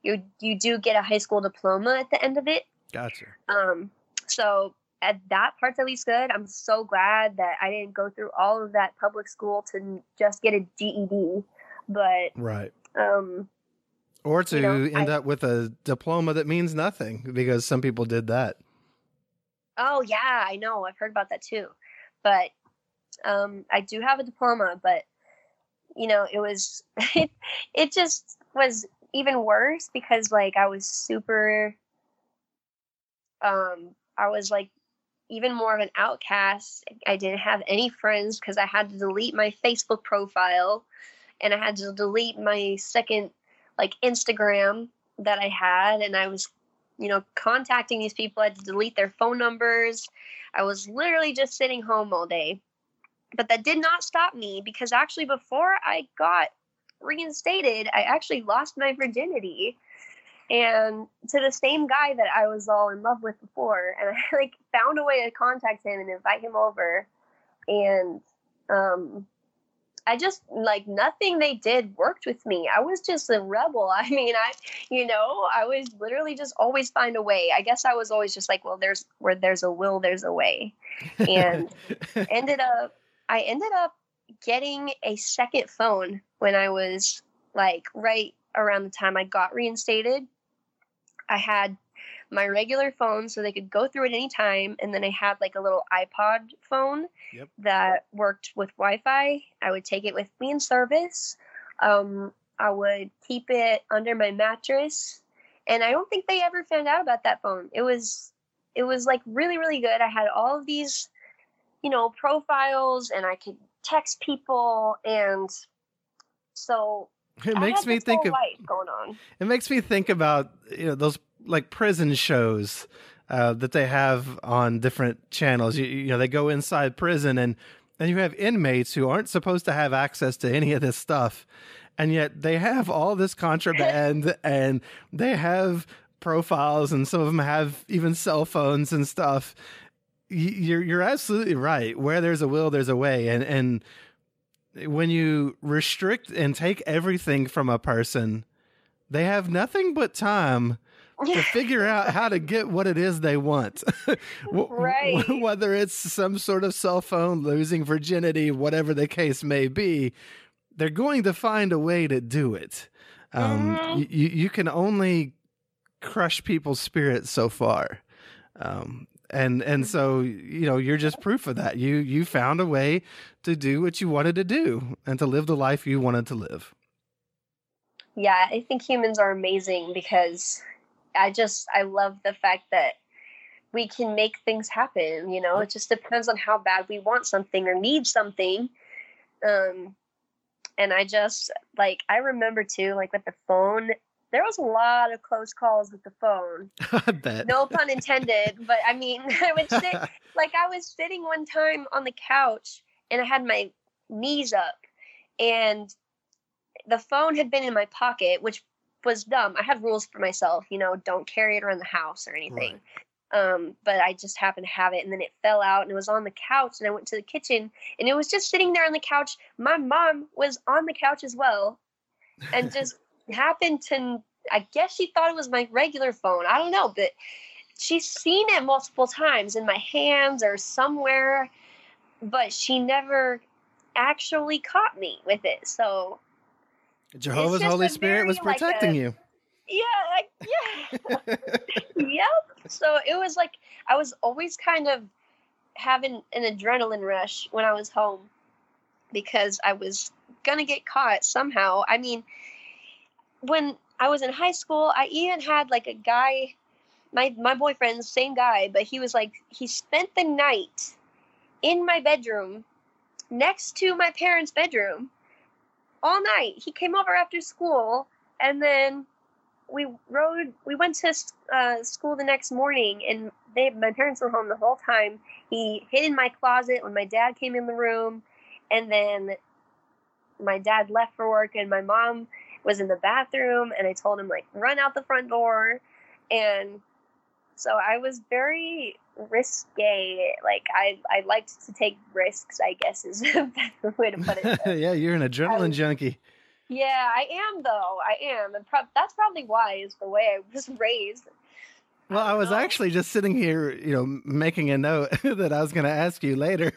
you do get a high school diploma at the end of it. Gotcha. So that part's at least good. I'm so glad that I didn't go through all of that public school to just get a GED. But right. Or to end up with a diploma that means nothing, because some people did that. Oh yeah, I know. I've heard about that too. But I do have a diploma, but it was it just was even worse because like I was super I was like even more of an outcast. I didn't have any friends because I had to delete my Facebook profile and I had to delete my second like Instagram that I had, and I was contacting these people. I had to delete their phone numbers. I was literally just sitting home all day. But that did not stop me, because actually before I got reinstated, I actually lost my virginity, and to the same guy that I was all in love with before. And I like found a way to contact him and invite him over. And I just like nothing they did worked with me. I was just a rebel. I mean, I was literally just always find a way. I guess I was always just like, well, where there's a will, there's a way. And I ended up getting a second phone when I was like right around the time I got reinstated. I had my regular phone so they could go through it anytime. And then I had like a little iPod phone that worked with Wi-Fi. I would take it with me in service. I would keep it under my mattress. And I don't think they ever found out about that phone. It was like really, really good. I had all of these, profiles, and I could text people. And so it makes me think of life going on. It makes me think about, those like prison shows that they have on different channels. They go inside prison and you have inmates who aren't supposed to have access to any of this stuff. And yet they have all this contraband and they have profiles, and some of them have even cell phones and stuff. You're absolutely right. Where there's a will, there's a way. And when you restrict and take everything from a person, they have nothing but time to figure out how to get what it is they want. Right. Whether it's some sort of cell phone, losing virginity, whatever the case may be, they're going to find a way to do it. You can only crush people's spirits so far. And so, you're just proof of that. You found a way to do what you wanted to do and to live the life you wanted to live. Yeah, I think humans are amazing because I love the fact that we can make things happen. It just depends on how bad we want something or need something. And I remember too, like with the phone, there was a lot of close calls with the phone. I bet. No pun intended. But I mean, I was sitting one time on the couch and I had my knees up and the phone had been in my pocket, which was dumb. I had rules for myself, don't carry it around the house or anything. Right. But I just happened to have it, and then it fell out and it was on the couch, and I went to the kitchen and it was just sitting there on the couch. My mom was on the couch as well and just happened to, I guess she thought it was my regular phone. I don't know, but she's seen it multiple times in my hands or somewhere, but she never actually caught me with it. So Jehovah's Holy Spirit was protecting you. Yeah. Yep. So it was like I was always kind of having an adrenaline rush when I was home because I was gonna get caught somehow. I mean, when I was in high school, I even had like a guy, my boyfriend, same guy, but he was like, he spent the night in my bedroom next to my parents' bedroom all night. He came over after school, and then we went to school the next morning, and my parents were home the whole time. He hid in my closet when my dad came in the room, and then my dad left for work, and my mom was in the bathroom, and I told him, like, run out the front door. And so I was very risque. Like, I liked to take risks, I guess is a better way to put it. Yeah, you're an adrenaline junkie. Yeah, I am, though. I am. And that's probably why, is the way I was raised. Well, I was actually just sitting here, making a note that I was going to ask you later.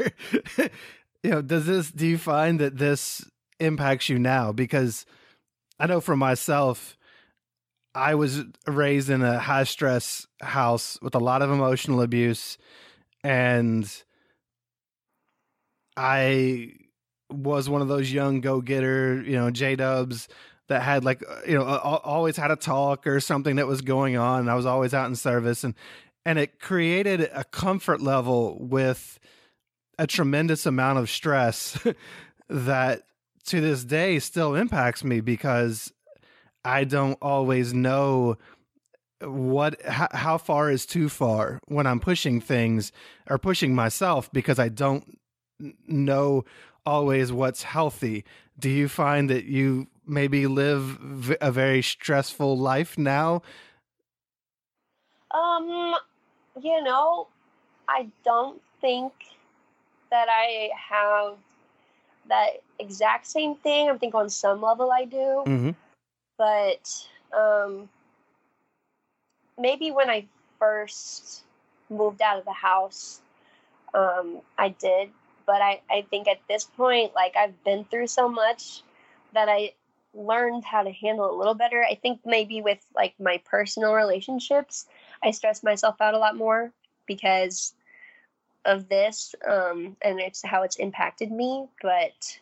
Do you find that this impacts you now? Because I know for myself, I was raised in a high stress house with a lot of emotional abuse, and I was one of those young go-getter, J-dubs that had always had a talk or something that was going on. And I was always out in service, and it created a comfort level with a tremendous amount of stress that to this day still impacts me, because I don't always know how far is too far when I'm pushing things or pushing myself, because I don't know always what's healthy. Do you find that you maybe live a very stressful life now? I don't think that I have that exact same thing. I think on some level I do. Mm-hmm. But maybe when I first moved out of the house, I did. But I think at this point, like, I've been through so much that I learned how to handle it a little better. I think maybe with, like, my personal relationships, I stress myself out a lot more because of this, and it's how it's impacted me. But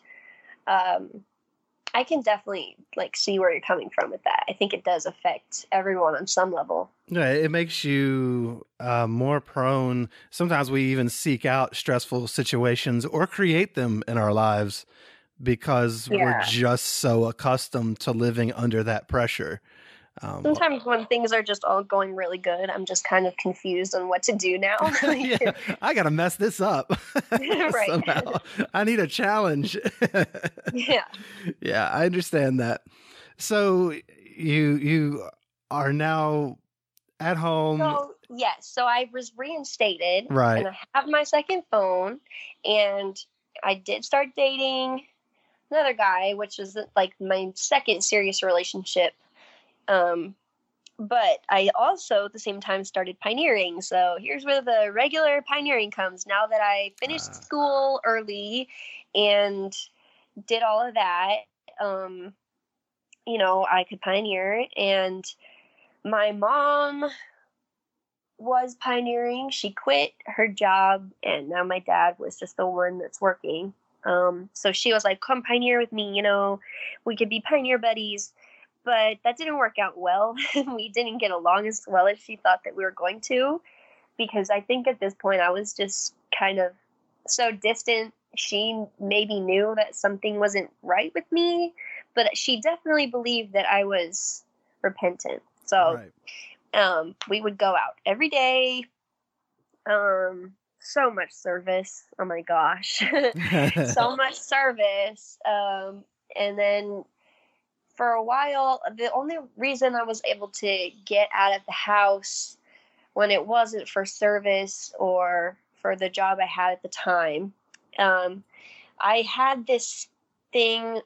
I can definitely, like, see where you're coming from with that. I think it does affect everyone on some level. Yeah, it makes you more prone. Sometimes we even seek out stressful situations or create them in our lives because we're just so accustomed to living under that pressure. Sometimes when things are just all going really good, I'm just kind of confused on what to do now. Yeah, I got to mess this up right. somehow. I need a challenge. Yeah. Yeah, I understand that. So you are now at home. So, yes. So I was reinstated. Right. And I have my second phone. And I did start dating another guy, which is, like, my second serious relationship. But I also at the same time started pioneering. So here's where the regular pioneering comes. Now that I finished school early and did all of that, I could pioneer. And my mom was pioneering. She quit her job, and now my dad was just the one that's working. So she was like, come pioneer with me, we could be pioneer buddies. But that didn't work out well. We didn't get along as well as she thought that we were going to, because I think at this point I was just kind of so distant. She maybe knew that something wasn't right with me, but she definitely believed that I was repentant. So we would go out every day. So much service. Oh my gosh. So much service. And then for a while, the only reason I was able to get out of the house when it wasn't for service or for the job I had at the time, I had this thing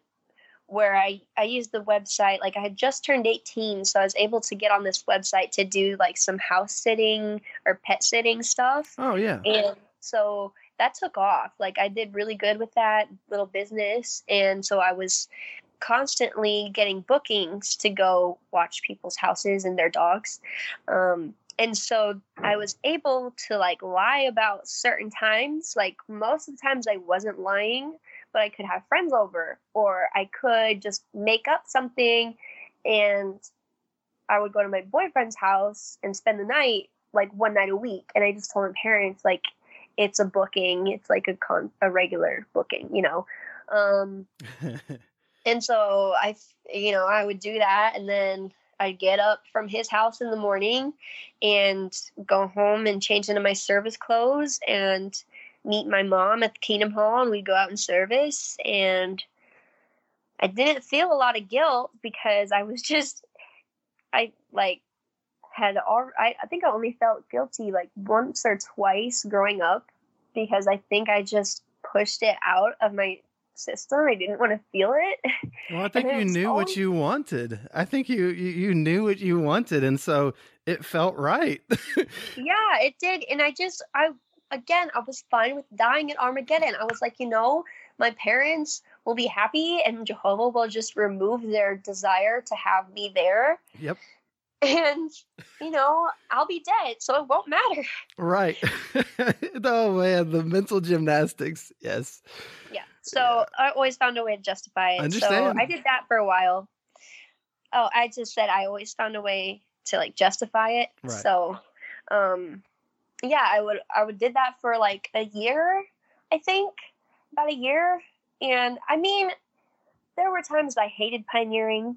where I used the website. Like, I had just turned 18, so I was able to get on this website to do, like, some house sitting or pet sitting stuff. Oh, yeah. And so that took off. Like, I did really good with that little business. And so I was constantly getting bookings to go watch people's houses and their dogs. And so I was able to, like, lie about certain times. Like, most of the times I wasn't lying, but I could have friends over, or I could just make up something, and I would go to my boyfriend's house and spend the night, like, one night a week. And I just told my parents, like, it's a booking. It's like a regular booking, And so I would do that, and then I'd get up from his house in the morning and go home and change into my service clothes and meet my mom at the Kingdom Hall, and we'd go out in service. And I didn't feel a lot of guilt because I was just, I like had all, I think I only felt guilty like once or twice growing up because I think I just pushed it out of my system. I didn't want to feel it. Well, I think you knew what you wanted. I think you knew what you wanted, and so it felt right. Yeah, it did. And I was fine with dying at Armageddon. I was like, my parents will be happy and Jehovah will just remove their desire to have me there. Yep. And, I'll be dead, so it won't matter. Right. Oh, man, the mental gymnastics. Yes. Yeah. So I always found a way to justify it. Understand. So I did that for a while. Oh, I just said I always found a way to like justify it. Right. So, yeah, I would did that for like a year, I think, about a year. And I mean, there were times I hated pioneering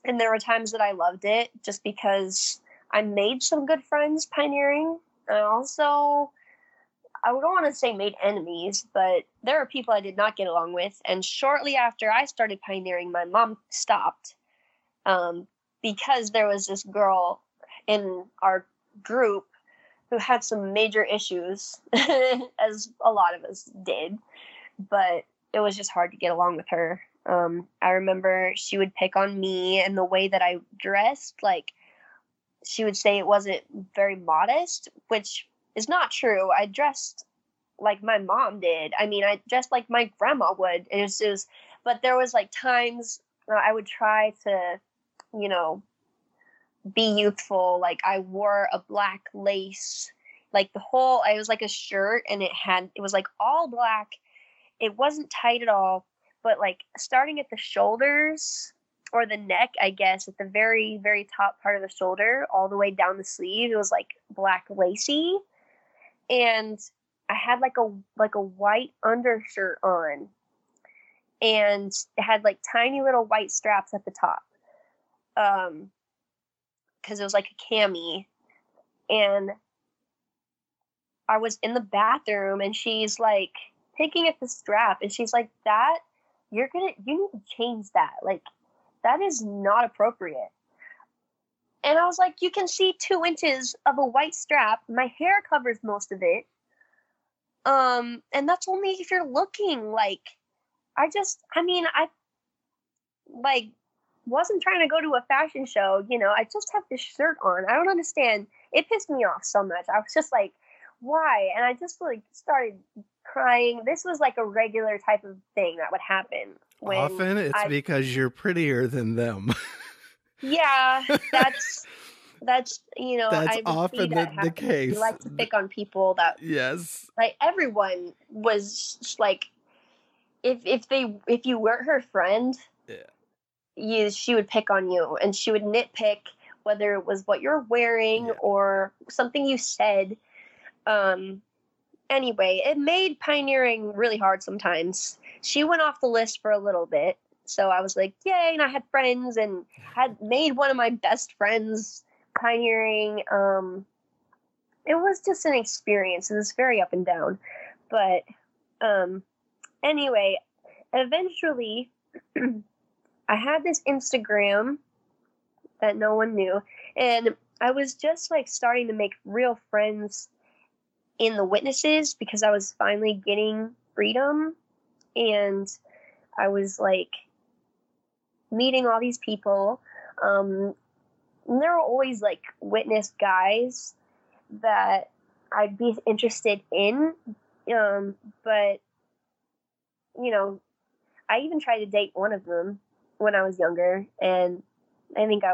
and there were times that I loved it just because I made some good friends pioneering. And also, I don't want to say made enemies, but there were people I did not get along with. And shortly after I started pioneering, my mom stopped because there was this girl in our group who had some major issues, as a lot of us did. But it was just hard to get along with her. I remember she would pick on me and the way that I dressed. Like, she would say it wasn't very modest, which is not true. I dressed like my mom did. I mean, I dressed like my grandma would. But there was like times I would try to, be youthful. Like I wore a black lace, like it was like a shirt and it was like all black. It wasn't tight at all, but like starting at the shoulders or the neck, I guess, at the very, very top part of the shoulder, all the way down the sleeve, it was like black lacy. And I had like a white undershirt on, and it had like tiny little white straps at the top. Because it was like a cami. And I was in the bathroom and she's like picking at the strap and she's like, you need to change that. Like, that is not appropriate. And I was like, you can see 2 inches of a white strap. My hair covers most of it. And that's only if you're looking. Like, I wasn't trying to go to a fashion show, I just have this shirt on. I don't understand. It pissed me off so much. I was just like, why? And I just like started crying. This was like a regular type of thing that would happen. Often it's because you're prettier than them. Yeah, that's that's often the case. You like to pick on people that, yes, like everyone was like, if you weren't her friend, she would pick on you and she would nitpick whether it was what you're wearing or something you said. Anyway, it made pioneering really hard sometimes. She went off the list for a little bit. So I was like, yay, and I had friends and had made one of my best friends pioneering. It was just an experience. It was very up and down. But anyway, eventually I had this Instagram that no one knew. And I was just like starting to make real friends in the witnesses because I was finally getting freedom. And I was like meeting all these people. And there were always like witness guys that I'd be interested in. But, I even tried to date one of them when I was younger. And I think I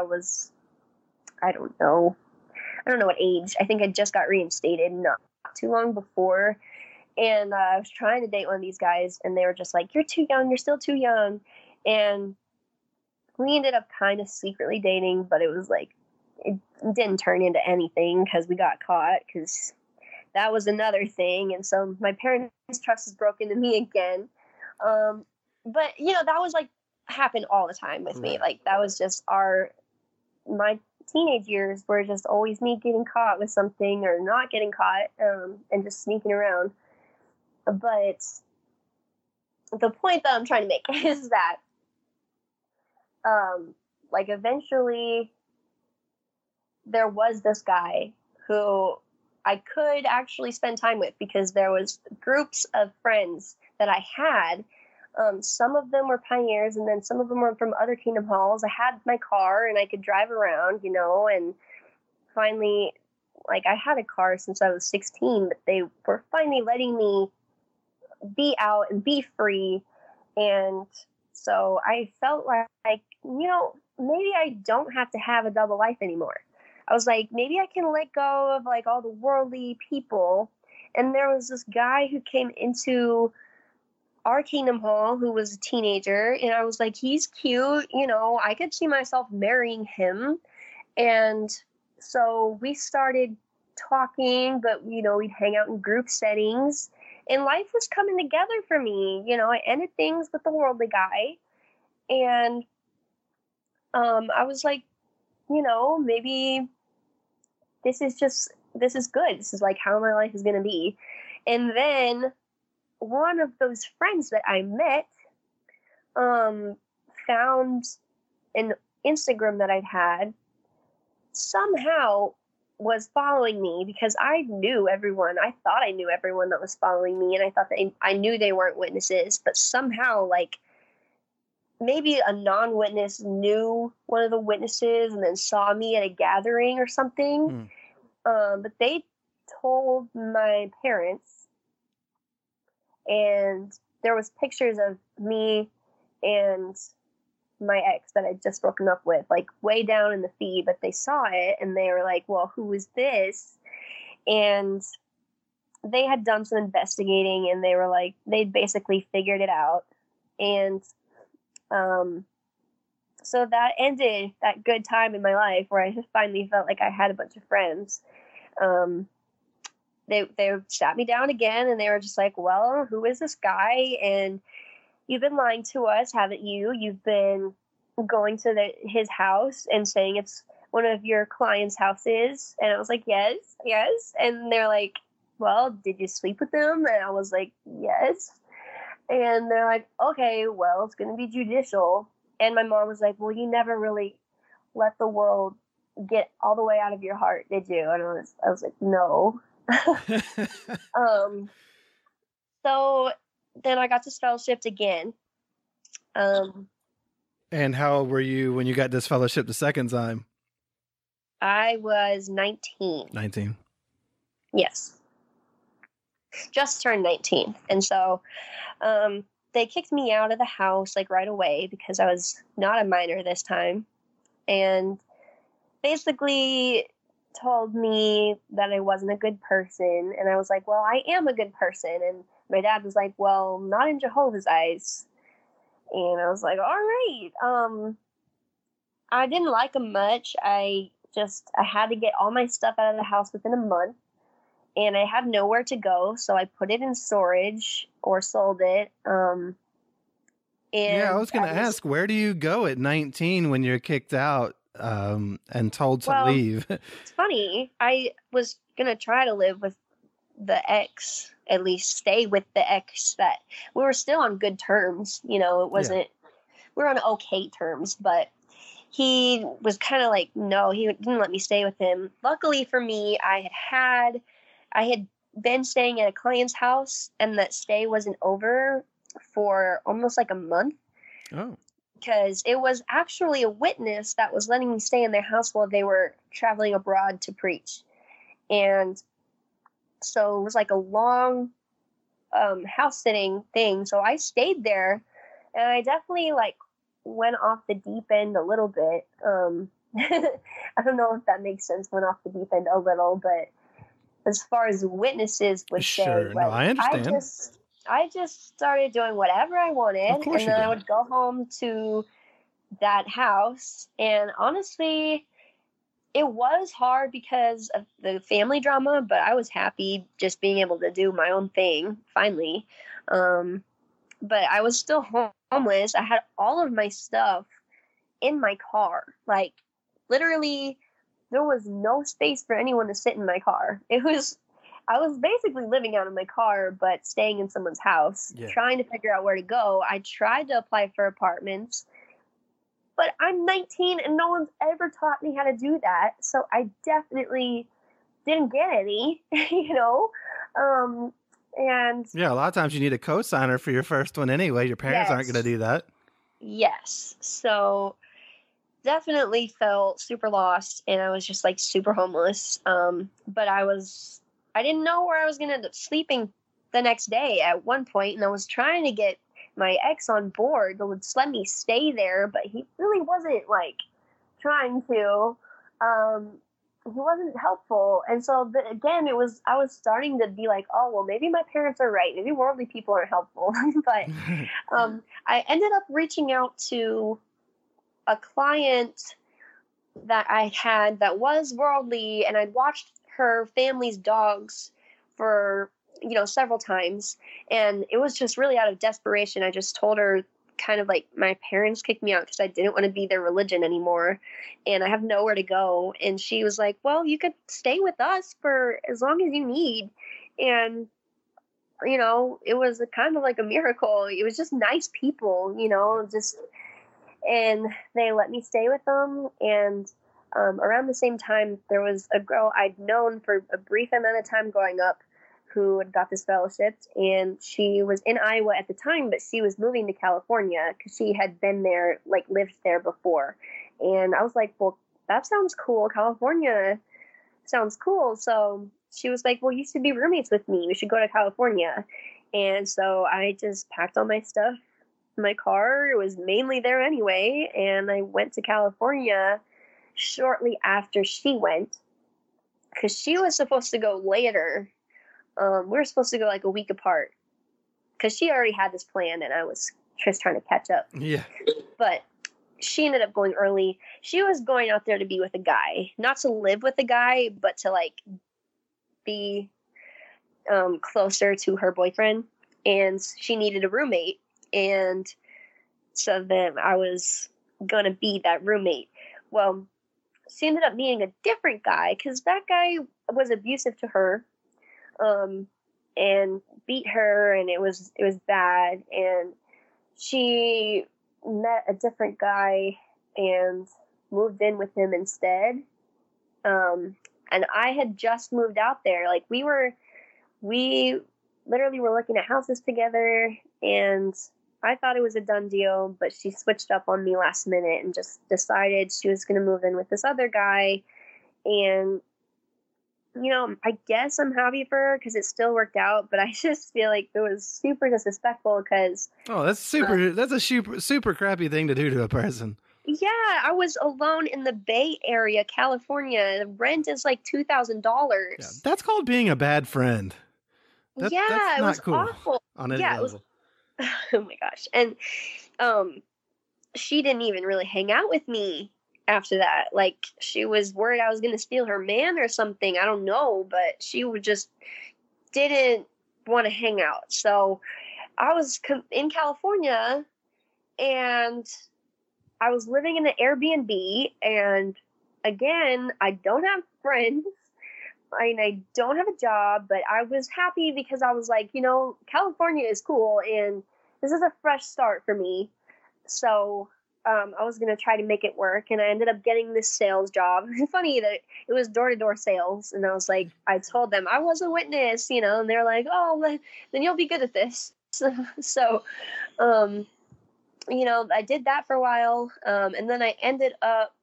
don't know what age. I think I just got reinstated not too long before. And I was trying to date one of these guys, and they were just like, you're too young. You're still too young. And we ended up kind of secretly dating, but it was like, it didn't turn into anything because we got caught, because that was another thing. And so my parents' trust is broken to me again. But, that was like, happened all the time with me. Like, that was just my teenage years were just always me getting caught with something or not getting caught, and just sneaking around. But the point that I'm trying to make is that like eventually there was this guy who I could actually spend time with, because there was groups of friends that I had. Some of them were pioneers, and then some of them were from other Kingdom Halls. I had my car and I could drive around, and finally, like, I had a car since I was 16, but they were finally letting me be out and be free. And so I felt like, maybe I don't have to have a double life anymore. I was like, maybe I can let go of like all the worldly people. And there was this guy who came into our Kingdom Hall who was a teenager, and I was like, he's cute, I could see myself marrying him. And so we started talking, but we'd hang out in group settings, and life was coming together for me. I ended things with the worldly guy, and I was like, maybe this is good. This is like how my life is going to be. And then one of those friends that I met found an Instagram that I'd had, somehow was following me, because I knew everyone. I thought I knew everyone that was following me, and I thought that I knew they weren't witnesses, but somehow, like, maybe a non-witness knew one of the witnesses and then saw me at a gathering or something. But they told my parents, and there was pictures of me and my ex that I'd just broken up with, like, way down in the feed, but they saw it and they were like, well, who is this? And they had done some investigating, and they were like, they'd basically figured it out. And so that ended that good time in my life where I just finally felt like I had a bunch of friends. They sat me down again, and they were just like, well, who is this guy? And you've been lying to us, haven't you? You've been going to his house and saying it's one of your clients' houses. And I was like, yes. And they're like, well, did you sleep with them? And I was like, yes. And they're like, okay, well, it's going to be judicial. And my mom was like, well, you never really let the world get all the way out of your heart, did you? And I was like, no. So then I got disfellowshipped again. And how old were you when you got disfellowshipped the second time? I was 19. 19. Yes. Just turned 19. And so they kicked me out of the house like right away, because I was not a minor this time. And basically told me that I wasn't a good person. And I was like, well, I am a good person. And my dad was like, well, not in Jehovah's eyes. And I was like, all right. I didn't like him much. I had to get all my stuff out of the house within a month, and I had nowhere to go. So I put it in storage or sold it. And yeah, I was going to ask, where do you go at 19 when you're kicked out and told to leave? It's funny. I was going to try to live with the ex, at least stay with the ex, that we were still on good terms. It wasn't, we were on okay terms, but he was kind of like, no, he didn't let me stay with him. Luckily for me, I had been staying at a client's house, and that stay wasn't over for almost like a month. Oh. Because it was actually a witness that was letting me stay in their house while they were traveling abroad to preach. And so it was like a long house sitting thing. So I stayed there, and I definitely like went off the deep end a little bit. I don't know if that makes sense, went off the deep end a little, but as far as witnesses would say, like, no, I understand. I just started doing whatever I wanted, and then I would go home to that house. And honestly, it was hard because of the family drama, but I was happy just being able to do my own thing finally. But I was still homeless. I had all of my stuff in my car. Like, literally, there was no space for anyone to sit in my car. I was basically living out of my car, but staying in someone's house, trying to figure out where to go. I tried to apply for apartments. but I'm 19 and no one's ever taught me how to do that. So I definitely didn't get any, you know? And yeah, a lot of times you need a co-signer for your first one anyway. Your parents aren't going to do that. Yes. So definitely felt super lost, and I was just like super homeless. But I didn't know where I was going to end up sleeping the next day at one point, and I was trying to get my ex on board to let me stay there, but he really wasn't like trying to. He wasn't helpful, and so again, I was starting to be like, oh well, maybe my parents are right. Maybe worldly people aren't helpful. But I ended up reaching out to a client that I had that was worldly, and I'd watched her family's dogs for several times, and it was just really out of desperation. I just told her kind of like, my parents kicked me out because I didn't want to be their religion anymore, and I have nowhere to go. And she was like, well, you could stay with us for as long as you need. And it was kind of like a miracle. It was just nice people, and they let me stay with them. And around the same time, there was a girl I'd known for a brief amount of time growing up who had got disfellowshipped, and she was in Iowa at the time, but she was moving to California because she had been there, like lived there before. And I was like, well, that sounds cool. California sounds cool. So she was like, well, you should be roommates with me. We should go to California. And so I just packed all my stuff in my car. It was mainly there anyway. And I went to California shortly after she went, because she was supposed to go later. We were supposed to go like a week apart because she already had this plan and I was just trying to catch up. Yeah. But she ended up going early. She was going out there to be with a guy, not to live with a guy, but to like be closer to her boyfriend. And she needed a roommate. And so then I was going to be that roommate. Well, she ended up meeting a different guy because that guy was abusive to her. And beat her, and it was bad. And she met a different guy and moved in with him instead. And I had just moved out there. Like we literally were looking at houses together, and I thought it was a done deal, but she switched up on me last minute and just decided she was going to move in with this other guy. And I guess I'm happy for her because it still worked out, but I just feel like it was super disrespectful because... Oh, that's a super crappy thing to do to a person. Yeah, I was alone in the Bay Area, California. The rent is like $2,000. Yeah, that's called being a bad friend. That's not it was cool awful. On any level. It was, oh my gosh. And she didn't even really hang out with me after that. Like, she was worried I was going to steal her man or something. I don't know, but she just didn't want to hang out. So I was in California, and I was living in an Airbnb, and again, I don't have friends. I don't have a job, but I was happy because I was like, California is cool, and this is a fresh start for me. So I was going to try to make it work, and I ended up getting this sales job. It's funny that it was door-to-door sales, and I was like, I told them I was a witness, and they're like, oh, then you'll be good at this. So I did that for a while, and then I ended up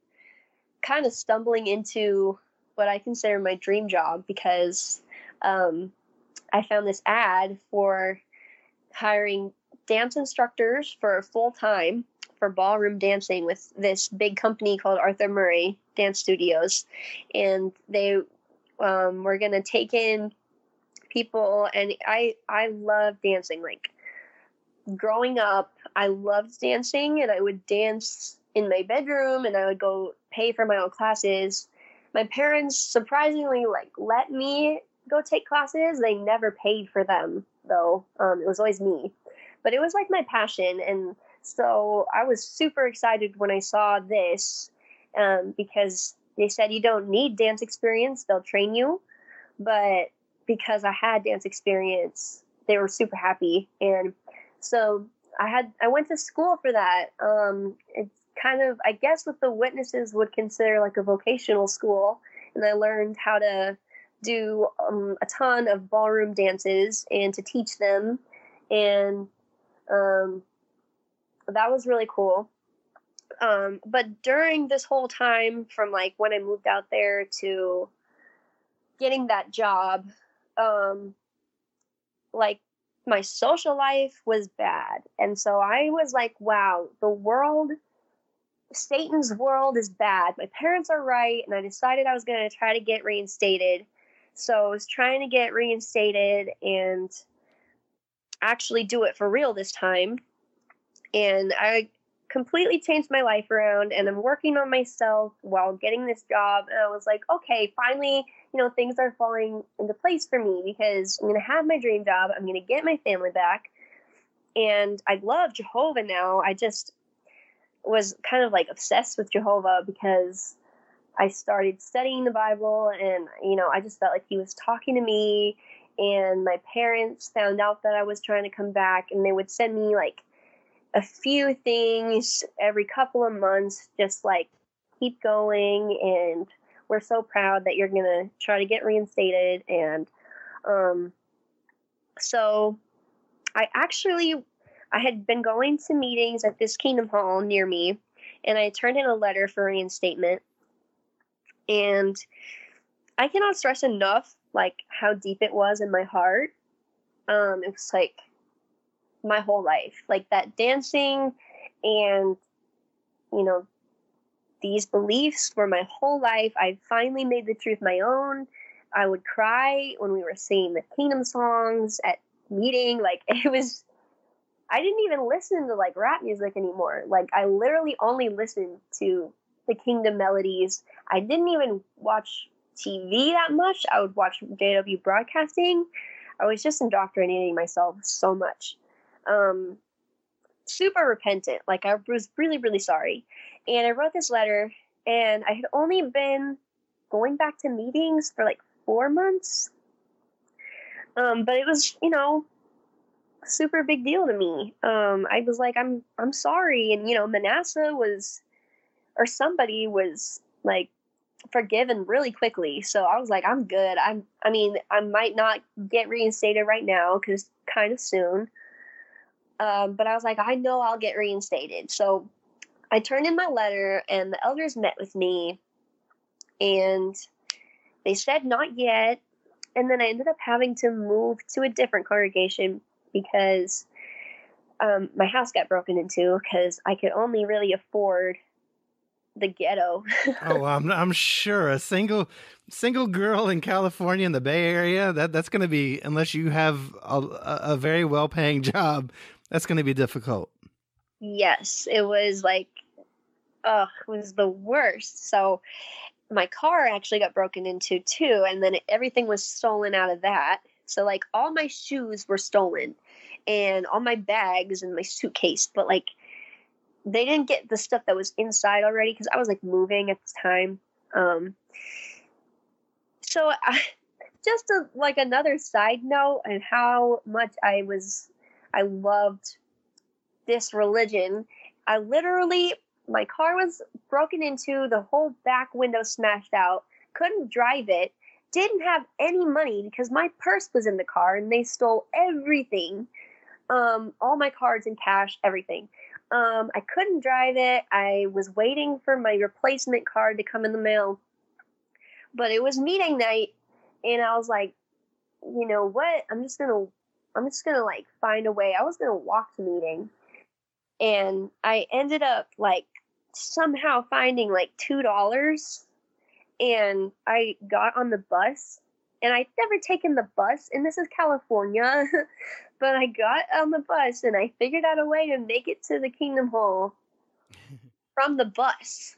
kind of stumbling into what I consider my dream job because I found this ad for hiring dance instructors for full-time for ballroom dancing with this big company called Arthur Murray Dance Studios. And they were going to take in people, and I love dancing. Like, growing up, I loved dancing, and I would dance in my bedroom, and I would go pay for my own classes. My parents surprisingly let me go take classes. They never paid for them though. It was always me, but it was like my passion. And so I was super excited when I saw this, because they said you don't need dance experience, they'll train you. But because I had dance experience, they were super happy. And so I went to school for that. It's kind of, I guess what the witnesses would consider like a vocational school. And I learned how to do a ton of ballroom dances and to teach them. And that was really cool. But during this whole time, from like when I moved out there to getting that job, like my social life was bad. And so I was like, wow, Satan's world is bad. My parents are right. And I decided I was going to try to get reinstated. So I was trying to get reinstated and actually do it for real this time. And I completely changed my life around, and I'm working on myself while getting this job. And I was like, okay, finally, things are falling into place for me, because I'm going to have my dream job. I'm going to get my family back. And I love Jehovah now. I just was kind of like obsessed with Jehovah because I started studying the Bible, and, I just felt like he was talking to me. And my parents found out that I was trying to come back, and they would send me like a few things every couple of months, just like, keep going, and we're so proud that you're gonna try to get reinstated. And so I had been going to meetings at this Kingdom Hall near me, and I turned in a letter for reinstatement. And I cannot stress enough like how deep it was in my heart. It was like my whole life, like that dancing and these beliefs were my whole life. I finally made the truth my own. I would cry when we were singing the kingdom songs at meeting. Like, I didn't even listen to like rap music anymore. Like, I literally only listened to the kingdom melodies. I didn't even watch TV that much. I would watch JW broadcasting. I was just indoctrinating myself so much. Super repentant. Like, I was really, really sorry. And I wrote this letter, and I had only been going back to meetings for like 4 months. But it was, super big deal to me. I was like, I'm sorry. And, Manasseh somebody was like forgiven really quickly. So I was like, I'm good. I might not get reinstated right now, because kind of soon. But I was like, I know I'll get reinstated. So I turned in my letter, and the elders met with me, and they said not yet. And then I ended up having to move to a different congregation because my house got broken into, because I could only really afford the ghetto. Oh, I'm sure a single girl in California in the Bay Area, that's going to be, unless you have a very well-paying job, that's going to be difficult. Yes, it was like, it was the worst. So my car actually got broken into too, and then everything was stolen out of that. So like all my shoes were stolen, and all my bags and my suitcase, but like they didn't get the stuff that was inside already, because I was like moving at the time. So just like another side note and how much I loved this religion. My car was broken into, the whole back window smashed out, couldn't drive it, didn't have any money because my purse was in the car and they stole everything. All my cards and cash, everything. I couldn't drive it. I was waiting for my replacement card to come in the mail, but it was meeting night, and I was like, you know what? I'm just gonna like find a way. I was gonna walk to meeting, and I ended up like somehow finding like $2, and I got on the bus, and I'd never taken the bus, and this is California, but I got on the bus, and I figured out a way to make it to the Kingdom Hall from the bus.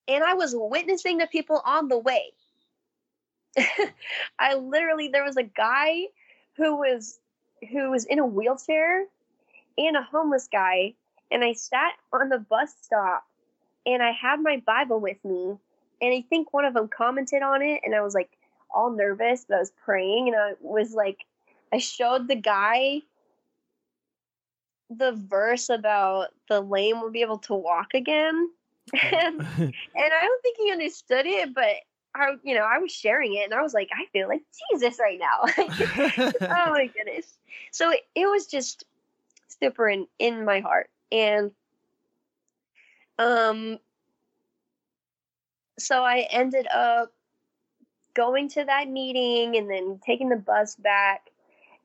And I was witnessing to people on the way. There was a guy who was in a wheelchair and a homeless guy, and I sat on the bus stop, and I had my Bible with me, and I think one of them commented on it, and I was like all nervous, but I was praying, and I was like, I showed the guy the verse about the lame will be able to walk again. And I don't think he understood it, but I was sharing it and I was like, I feel like Jesus right now. Oh my goodness. So it was just super in my heart. And so I ended up going to that meeting and then taking the bus back.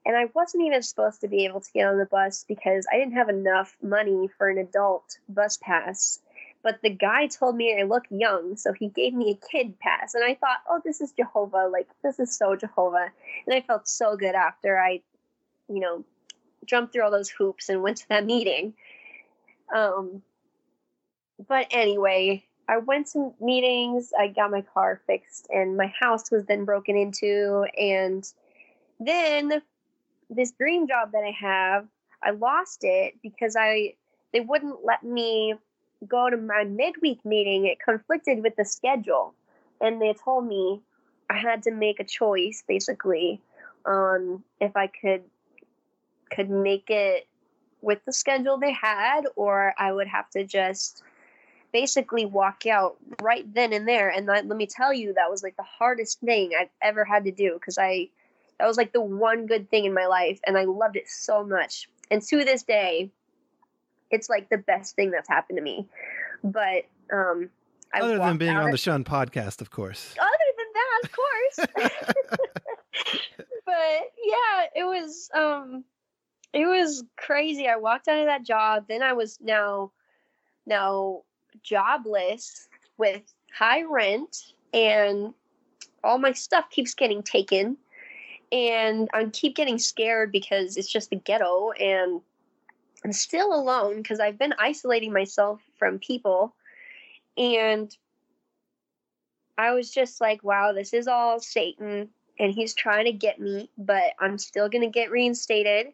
And I wasn't even supposed to be able to get on the bus because I didn't have enough money for an adult bus pass. But the guy told me I look young, so he gave me a kid pass. And I thought, oh, this is Jehovah. Like, this is so Jehovah. And I felt so good after I, jumped through all those hoops and went to that meeting. But anyway, I went to meetings, I got my car fixed, and my house was then broken into. And then this dream job that I have, I lost it because they wouldn't let me go to my midweek meeting. It conflicted with the schedule. And they told me I had to make a choice, basically, on if I could make it with the schedule they had, or I would have to just basically walk out right then and there. And let me tell you, that was like the hardest thing I've ever had to do, because that was like the one good thing in my life, and I loved it so much. And to this day, it's like the best thing that's happened to me. But other than being on the Shunned podcast, of course. Other than that, of course. But yeah, it was crazy. I walked out of that job. Then I was now jobless with high rent, and all my stuff keeps getting taken. And I keep getting scared because it's just the ghetto, and I'm still alone because I've been isolating myself from people. And I was just like, wow, this is all Satan, and he's trying to get me, but I'm still going to get reinstated.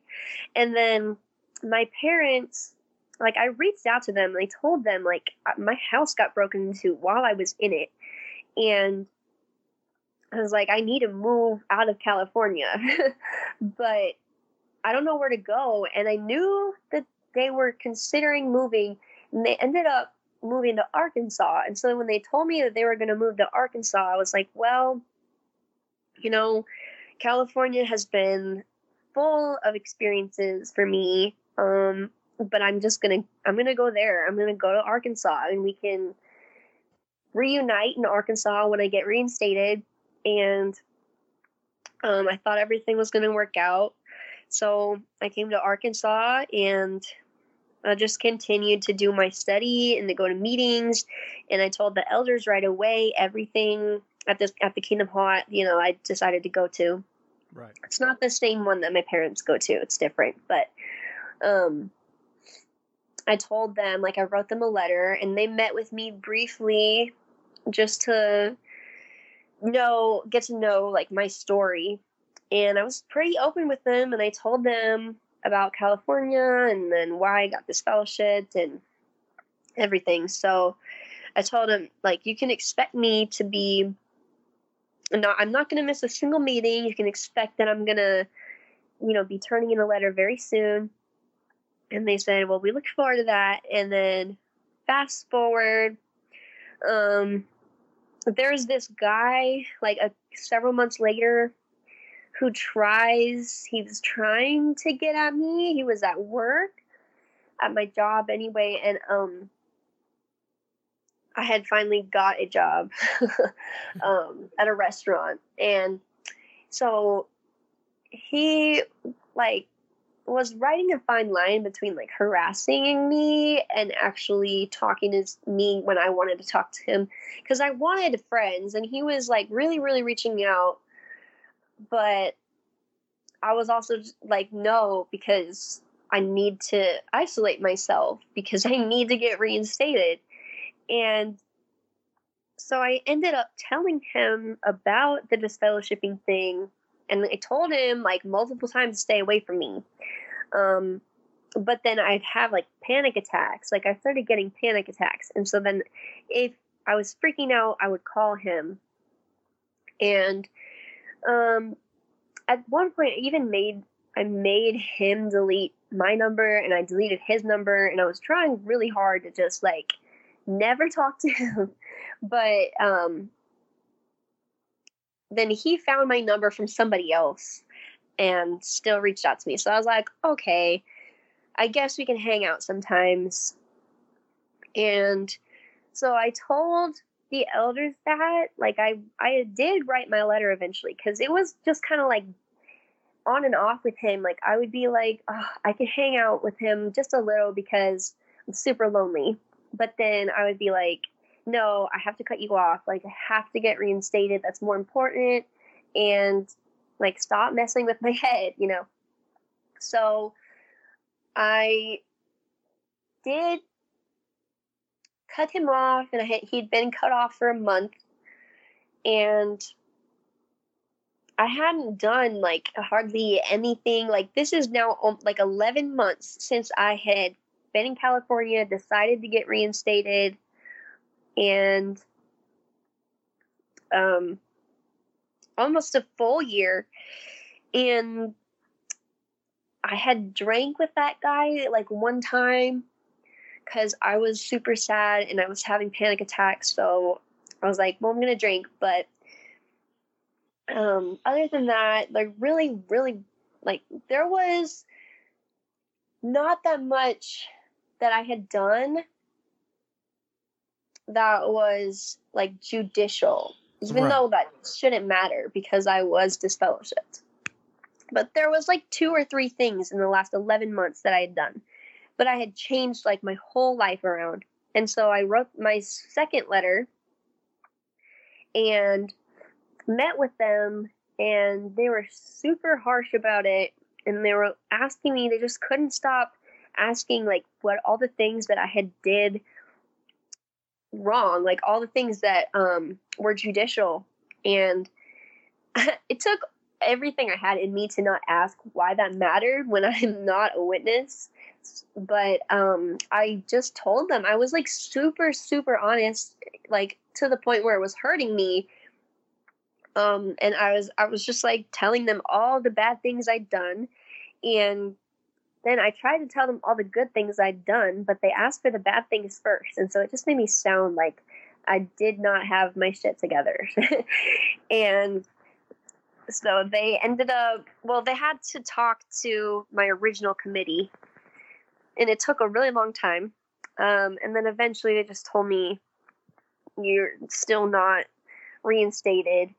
And then my parents, like, I reached out to them and I told them, like, my house got broken into while I was in it. And I was like, I need to move out of California, but I don't know where to go. And I knew that they were considering moving, and they ended up moving to Arkansas. And so when they told me that they were going to move to Arkansas, I was like, well, California has been full of experiences for me. But I'm going to go there. I'm going to go to Arkansas, and we can reunite in Arkansas when I get reinstated. And I thought everything was going to work out. So I came to Arkansas, and I just continued to do my study and to go to meetings. And I told the elders right away everything at the Kingdom Hall, I decided to go to. Right. It's not the same one that my parents go to. It's different. But I told them, like, I wrote them a letter, and they met with me briefly just to get to know, like, my story. And I was pretty open with them, and I told them about California and then why I got disfellowshipped and everything. So I told them, like, you can expect me to be I'm not going to miss a single meeting. You can expect that I'm going to, be turning in a letter very soon. And they said, well, we look forward to that. And then fast forward, there's this guy, like, several months later, who he was trying to get at me. He was at work, at my job anyway, and I had finally got a job at a restaurant. And so he, like, was writing a fine line between, like, harassing me and actually talking to me when I wanted to talk to him, because I wanted friends, and he was, like, really, really reaching out. But I was also like, no, because I need to isolate myself because I need to get reinstated. And so I ended up telling him about the disfellowshipping thing, and I told him, like, multiple times to stay away from me. But then I'd have, like, panic attacks. Like, I started getting panic attacks. And so then if I was freaking out, I would call him. And at one point, I made him delete my number and I deleted his number, and I was trying really hard to just like never talk to him. But then he found my number from somebody else and still reached out to me. So I was like, okay, I guess we can hang out sometimes. And so I told the elders that, like, I did write my letter eventually, because it was just kind of like on and off with him. Like, I would be like, oh, I could hang out with him just a little because I'm super lonely. But then I would be like, no, I have to cut you off. Like, I have to get reinstated. That's more important. And, like, stop messing with my head, you know? So I did cut him off, and he'd been cut off for a month. And I hadn't done, like, hardly anything. Like, this is now, like, 11 months since I had been in California, decided to get reinstated, and almost a full year. And I had drank with that guy, like, one time because I was super sad and I was having panic attacks. So I was like, well, I'm going to drink. But other than that, like, really, like, there was not that much that I had done that was, like, judicial, even though that shouldn't matter because I was disfellowshipped. But there was, like, 2 or 3 things in the last 11 months that I had done. But I had changed, like, my whole life around. And so I wrote my second letter and met with them, and they were super harsh about it. And they were asking me, they just couldn't stop asking, like, what all the things that I had did wrong, like, all the things that were judicial. And it took everything I had in me to not ask why that mattered when I'm not a witness. But I just told them. I was, like, super, super honest, like, to the point where it was hurting me. And I was just, like, telling them all the bad things I'd done. And then I tried to tell them all the good things I'd done, but they asked for the bad things first. And so it just made me sound like I did not have my shit together. And so they ended up, well, they had to talk to my original committee, and it took a really long time. And then eventually they just told me, you're still not reinstated.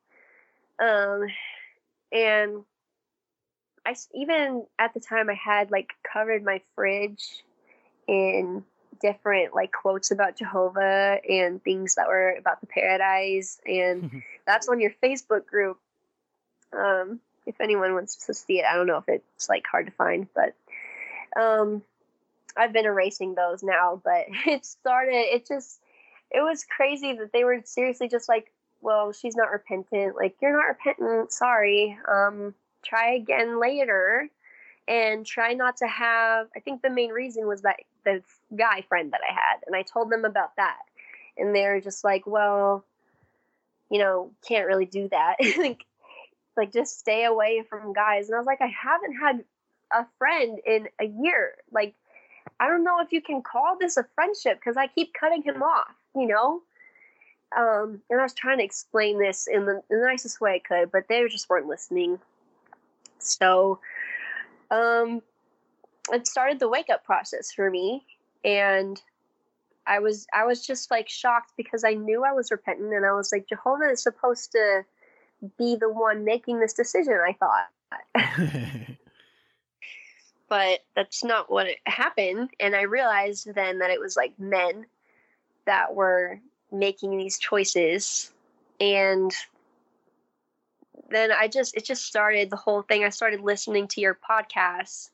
And even at the time, I had, like, covered my fridge in different, like, quotes about Jehovah and things that were about the paradise. And that's on your Facebook group. If anyone wants to see it, I don't know if it's, like, hard to find, but I've been erasing those now. But it was crazy that they were seriously just like, well, she's not repentant. Like, you're not repentant. Sorry. Try again later, and try not to have, I think the main reason was that the guy friend that I had, and I told them about that, and they're just like, well, you know, can't really do that. like just stay away from guys. And I was like, I haven't had a friend in a year. Like, I don't know if you can call this a friendship because I keep cutting him off, you know? And I was trying to explain this in the nicest way I could, but they just weren't listening. So, it started the wake up process for me, and I was just, like, shocked because I knew I was repentant, and I was like, Jehovah is supposed to be the one making this decision, I thought. But that's not what happened. And I realized then that it was, like, men that were making these choices. And then it just started the whole thing. I started listening to your podcasts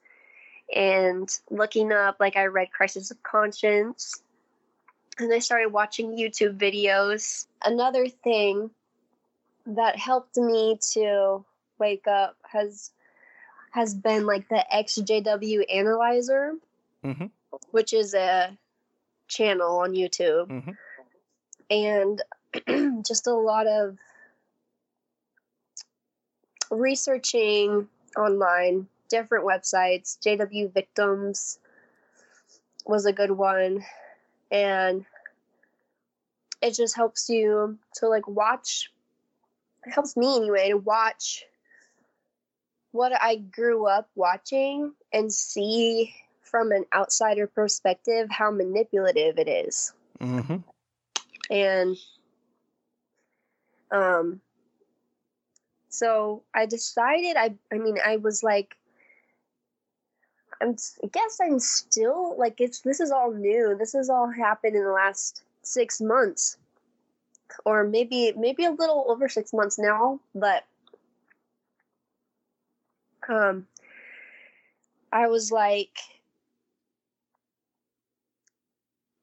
and looking up, like, I read Crisis of Conscience, and I started watching YouTube videos. Another thing that helped me to wake up has been, like, the XJW Analyzer, which is a channel on YouTube. And just a lot of researching online different websites. JW Victims was a good one. And it just helps you to like watch, it helps me anyway, to watch what I grew up watching and see from an outsider perspective how manipulative it is. Mm-hmm. And so I decided, I was like, I guess I'm still like, this is all new. This has all happened in the last 6 months, or maybe a little over 6 months now. But I was like,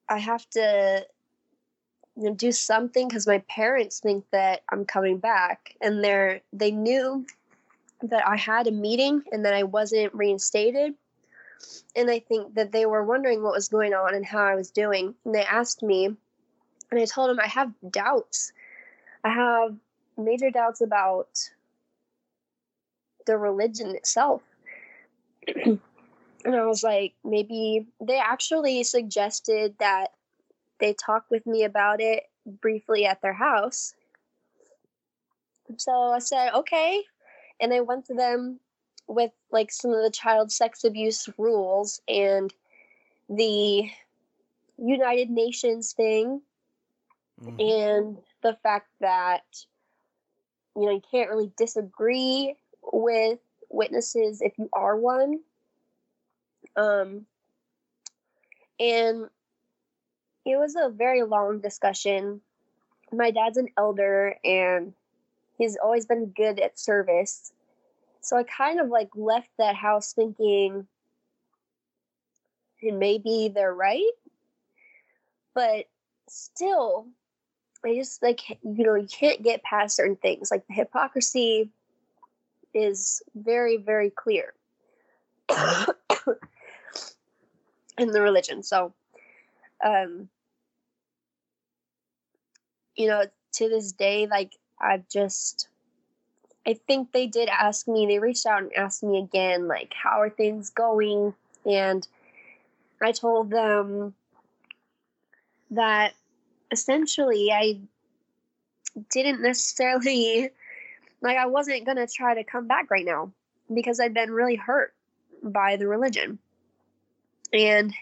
I have to, do something, because my parents think that I'm coming back, and they knew that I had a meeting and that I wasn't reinstated. And I think that they were wondering what was going on and how I was doing. And they asked me, and I told them I have doubts. I have major doubts about the religion itself. And I was like, maybe they actually suggested that they talk with me about it briefly at their house. So I said, okay. And I went to them with like some of the child sex abuse rules and the United Nations thing, and the fact that, you can't really disagree with witnesses if you are one. And it was a very long discussion. My dad's an elder and he's always been good at service. So I kind of like left that house thinking, maybe they're right. But still, I just like, you can't get past certain things. Like the hypocrisy is very, very clear in the religion. So, to this day, like I think they did ask me, they reached out and asked me again, like, how are things going? And I told them that essentially I didn't necessarily, like, I wasn't going to try to come back right now because I'd been really hurt by the religion. And,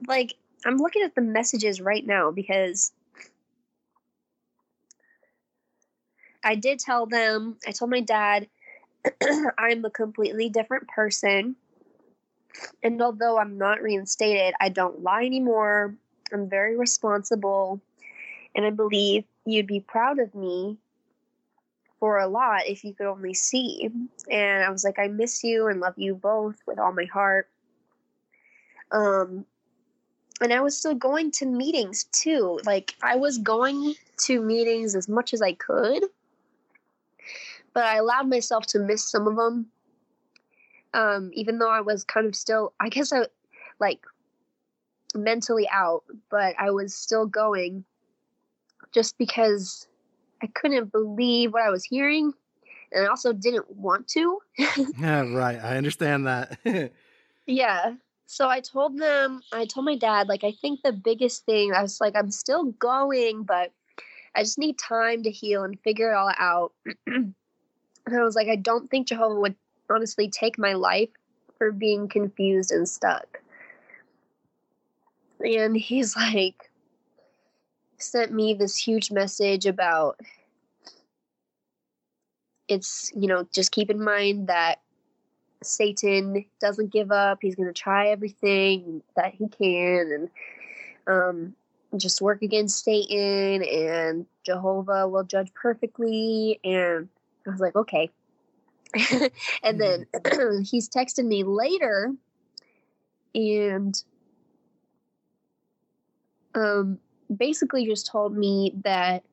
like, I'm looking at the messages right now because I did tell them, I told my dad, I'm a completely different person. And although I'm not reinstated, I don't lie anymore. I'm very responsible. And I believe you'd be proud of me for a lot if you could only see. And I was like, I miss you and love you both with all my heart. And I was still going to meetings too. Like, I was going to meetings as much as I could, but I allowed myself to miss some of them. Even though I was kind of still, I guess I like mentally out, but I was still going just because I couldn't believe what I was hearing. And I also didn't want to. Yeah, right. I understand that. Yeah. So I told my dad, like, I think the biggest thing, I was like, I'm still going, but I just need time to heal and figure it all out. And I was like, I don't think Jehovah would honestly take my life for being confused and stuck. And he's like, sent me this huge message about, it's, just keep in mind that Satan doesn't give up. He's going to try everything that he can, and just work against Satan, and Jehovah will judge perfectly. And I was like, okay. And then he's texted me later, and basically just told me that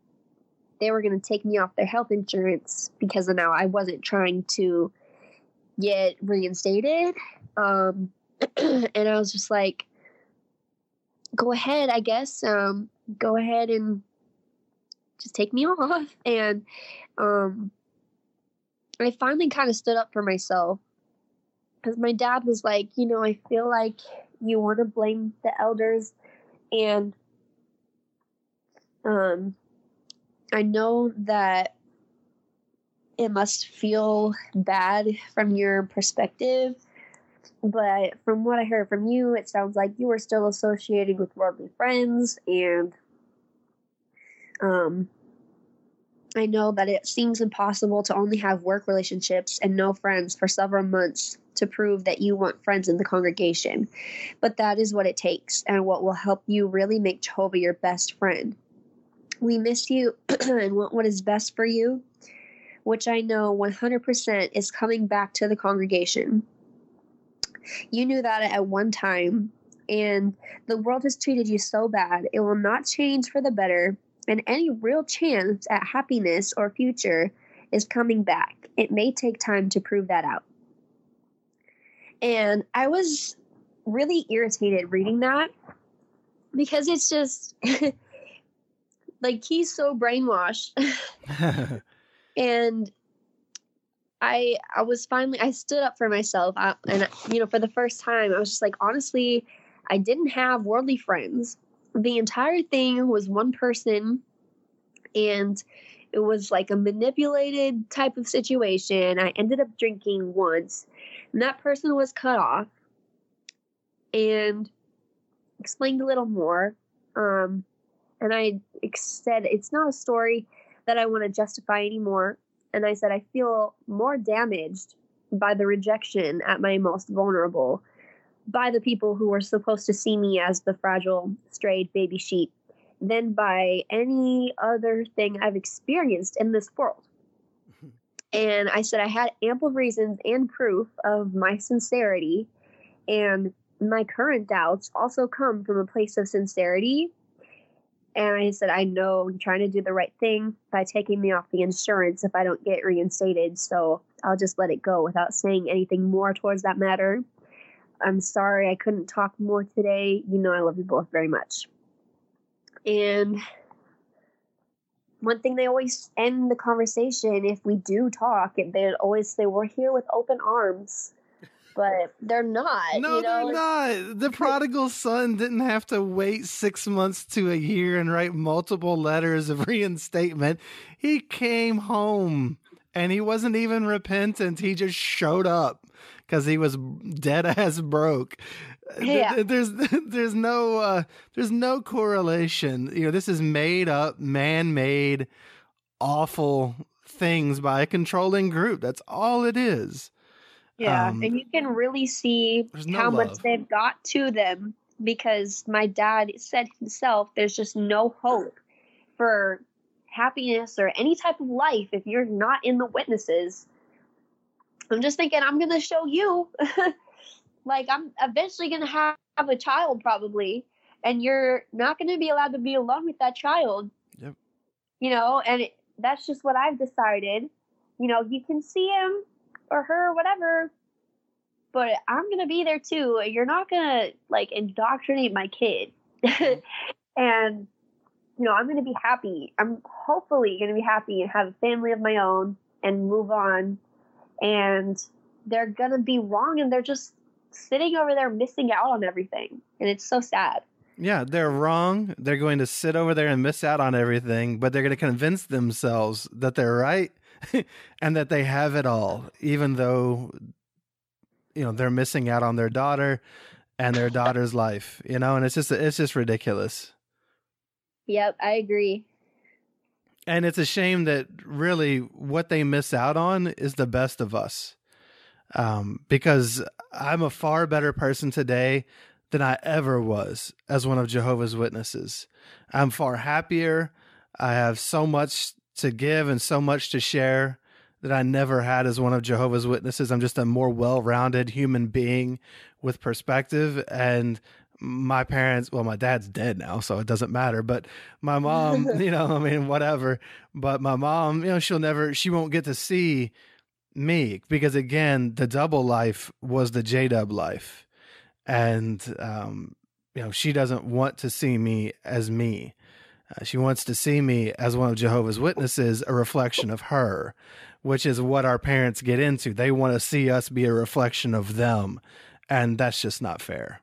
they were going to take me off their health insurance because of now I wasn't trying to get reinstated. And I was just like, go ahead, I guess. Go ahead and just take me off. And I finally kind of stood up for myself, because my dad was like, I feel like you want to blame the elders, and I know that it must feel bad from your perspective, but from what I heard from you, it sounds like you were still associating with worldly friends, and I know that it seems impossible to only have work relationships and no friends for several months to prove that you want friends in the congregation, but that is what it takes, and what will help you really make Jehovah your best friend. We miss you and want what is best for you, which I know 100% is coming back to the congregation. You knew that at one time, and the world has treated you so bad. It will not change for the better, and any real chance at happiness or future is coming back. It may take time to prove that out. And I was really irritated reading that, because it's just like, he's so brainwashed. And I stood up for myself, and for the first time, I was just like, honestly, I didn't have worldly friends. The entire thing was one person, and it was like a manipulated type of situation. I ended up drinking once, and that person was cut off, and explained a little more. And I said, it's not a story that I want to justify anymore. And I said, I feel more damaged by the rejection at my most vulnerable, by the people who were supposed to see me as the fragile, strayed baby sheep, than by any other thing I've experienced in this world. And I said, I had ample reasons and proof of my sincerity, and my current doubts also come from a place of sincerity. And I said, I know you're trying to do the right thing by taking me off the insurance if I don't get reinstated, so I'll just let it go without saying anything more towards that matter. I'm sorry I couldn't talk more today. I love you both very much. And one thing they always end the conversation, if we do talk, they always say, we're here with open arms. But they're not. No, they're not. The prodigal son didn't have to wait 6 months to a year and write multiple letters of reinstatement. He came home, and he wasn't even repentant. He just showed up because he was dead ass broke. Yeah. There's no correlation. This is made up, man-made, awful things by a controlling group. That's all it is. Yeah, and you can really see how much they've got to them, because my dad said himself, there's just no hope for happiness or any type of life if you're not in the witnesses. I'm just thinking, I'm going to show you. Like, I'm eventually going to have a child probably, and you're not going to be allowed to be alone with that child. Yep. And that's just what I've decided. You can see him or her, whatever, but I'm going to be there too. You're not going to indoctrinate my kid. And, I'm going to be happy. I'm hopefully going to be happy and have a family of my own and move on. And they're going to be wrong, and they're just sitting over there missing out on everything. And it's so sad. Yeah, they're wrong. They're going to sit over there and miss out on everything, but they're going to convince themselves that they're right and that they have it all, even though, they're missing out on their daughter and their daughter's life, and it's just ridiculous. Yep, I agree. And it's a shame that really what they miss out on is the best of us. Because I'm a far better person today than I ever was as one of Jehovah's Witnesses. I'm far happier. I have so much to give and so much to share that I never had as one of Jehovah's Witnesses. I'm just a more well-rounded human being with perspective. And my parents, well, my dad's dead now, so it doesn't matter. But my mom, whatever. But my mom, she won't get to see me because, again, the double life was the J-dub life. And, she doesn't want to see me as me. She wants to see me as one of Jehovah's Witnesses, a reflection of her, which is what our parents get into. They want to see us be a reflection of them, and that's just not fair.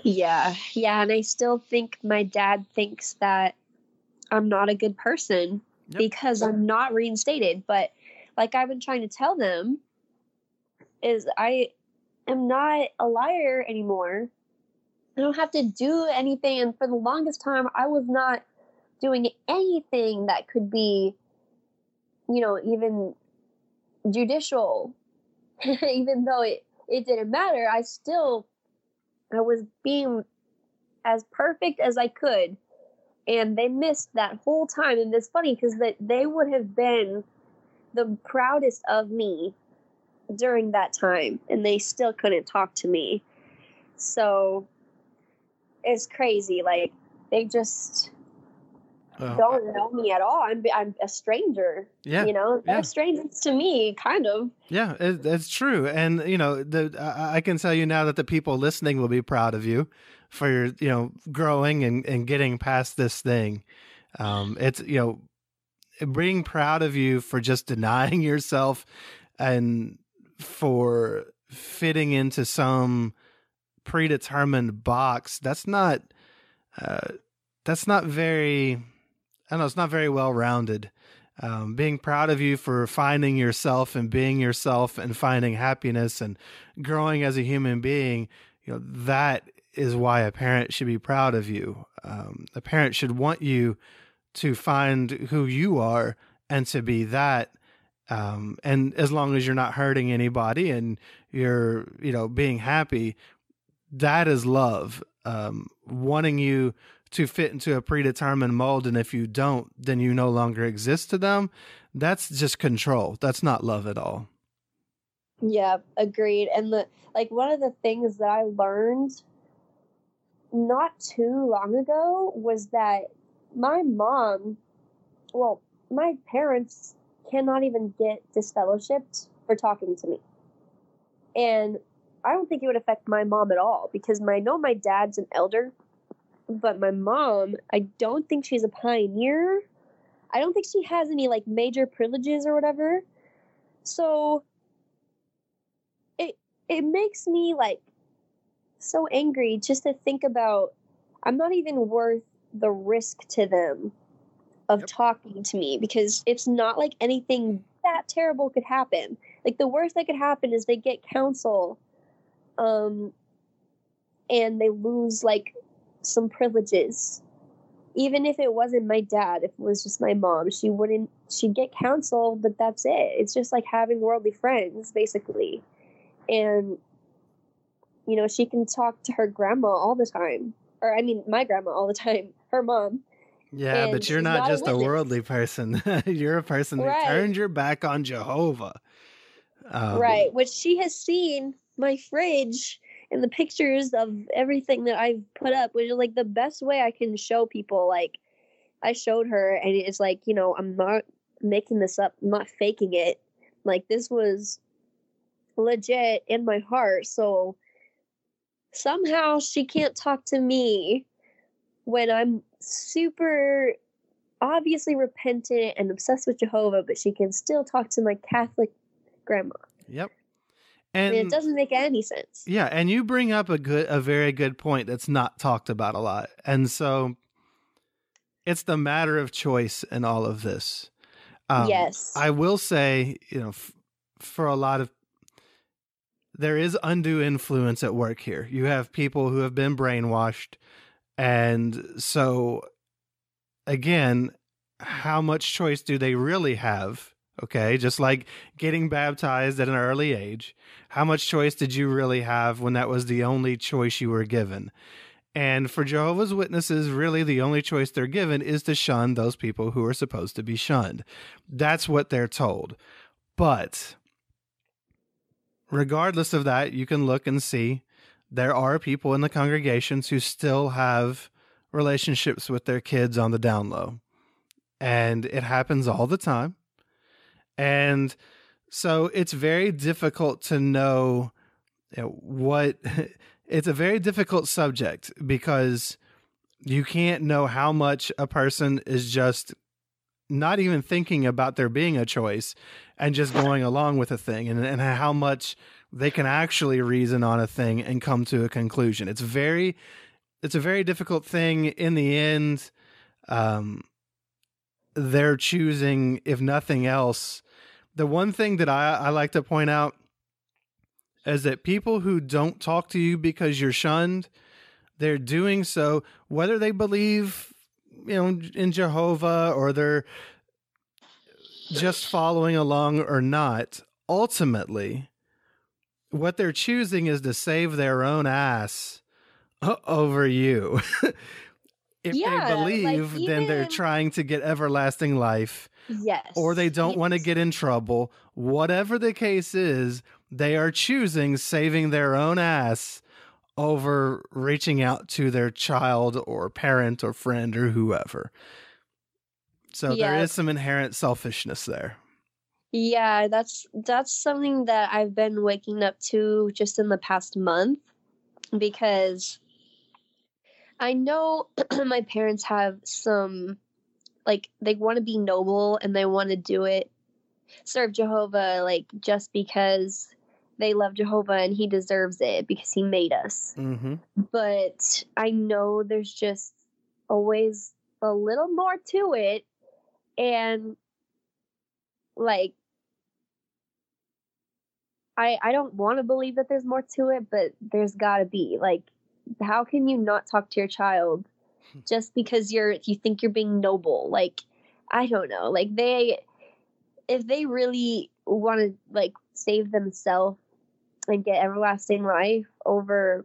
Yeah, and I still think my dad thinks that I'm not a good person because I'm not reinstated. But like I've been trying to tell them is I am not a liar anymore. I don't have to do anything. And for the longest time, I was not doing anything that could be, even judicial. Even though it didn't matter, I was being as perfect as I could. And they missed that whole time. And it's funny because they would have been the proudest of me during that time. And they still couldn't talk to me. So it's crazy. Like, they just don't know me at all. I'm a stranger. Yeah. They're strangers to me, kind of. Yeah, it's true. And, I can tell you now that the people listening will be proud of you for your, growing and getting past this thing. It's, being proud of you for just denying yourself and for fitting into some predetermined box. That's not very, I don't know, it's not very well-rounded. Being proud of you for finding yourself and being yourself and finding happiness and growing as a human being, that is why a parent should be proud of you. A parent should want you to find who you are and to be that. And as long as you're not hurting anybody and you're, being happy, that is love. Wanting you to fit into a predetermined mold, and if you don't, then you no longer exist to them. That's just control. That's not love at all. Yeah, agreed. And one of the things that I learned not too long ago was that my parents cannot even get disfellowshipped for talking to me. And I don't think it would affect my mom at all because I know my dad's an elder, but my mom, I don't think she's a pioneer. I don't think she has any major privileges or whatever. So it makes me so angry just to think about I'm not even worth the risk to them of talking to me because it's not like anything that terrible could happen. The worst that could happen is they get counsel and they lose some privileges. Even if it wasn't my dad, if it was just my mom, she'd get counsel, but that's it. It's just like having worldly friends, basically. And, she can talk to her grandma all the time. Or, my grandma all the time, her mom. Yeah, but you're not just a worldly person. You're a person who turned your back on Jehovah. Right, which she has seen my fridge and the pictures of everything that I've put up, which is the best way I can show people. I showed her, and it's I'm not making this up, I'm not faking it. This was legit in my heart. So somehow she can't talk to me when I'm super obviously repentant and obsessed with Jehovah, but she can still talk to my Catholic grandma. Yep. And it doesn't make any sense. Yeah, and you bring up a very good point that's not talked about a lot. And so it's the matter of choice in all of this. Yes. I will say, for a lot of, there is undue influence at work here. You have people who have been brainwashed. And so, again, how much choice do they really have? Okay, just like getting baptized at an early age, how much choice did you really have when that was the only choice you were given? And for Jehovah's Witnesses, really the only choice they're given is to shun those people who are supposed to be shunned. That's what they're told. But regardless of that, you can look and see there are people in the congregations who still have relationships with their kids on the down low. And it happens all the time. And so it's very difficult to know what it's a very difficult subject because You can't know how much a person is just not even thinking about there being a choice and just going along with a thing, and how much they can actually reason on a thing and come to a conclusion. It's a very difficult thing in the end. They're choosing, if nothing else. The one thing that I like to point out is that people who don't talk to you because you're shunned, they're doing so whether they believe, in Jehovah, or they're just following along or not. Ultimately, what they're choosing is to save their own ass over you. If they believe, then they're trying to get everlasting life. Yes. Or they don't want to get in trouble. Whatever the case is, they are choosing saving their own ass over reaching out to their child or parent or friend or whoever. So there is some inherent selfishness there. Yeah, that's something that I've been waking up to just in the past month, because I know my parents have some, like, they want to be noble and they want to do it, serve Jehovah, like, just because they love Jehovah and he deserves it because he made us. Mm-hmm. But I know there's just always a little more to it. And, like, I don't want to believe that there's more to it, but there's got to be. Like, how can you not talk to your child just because you think you're being noble? Like, I don't know. Like, if they really want to, like, save themselves and get everlasting life over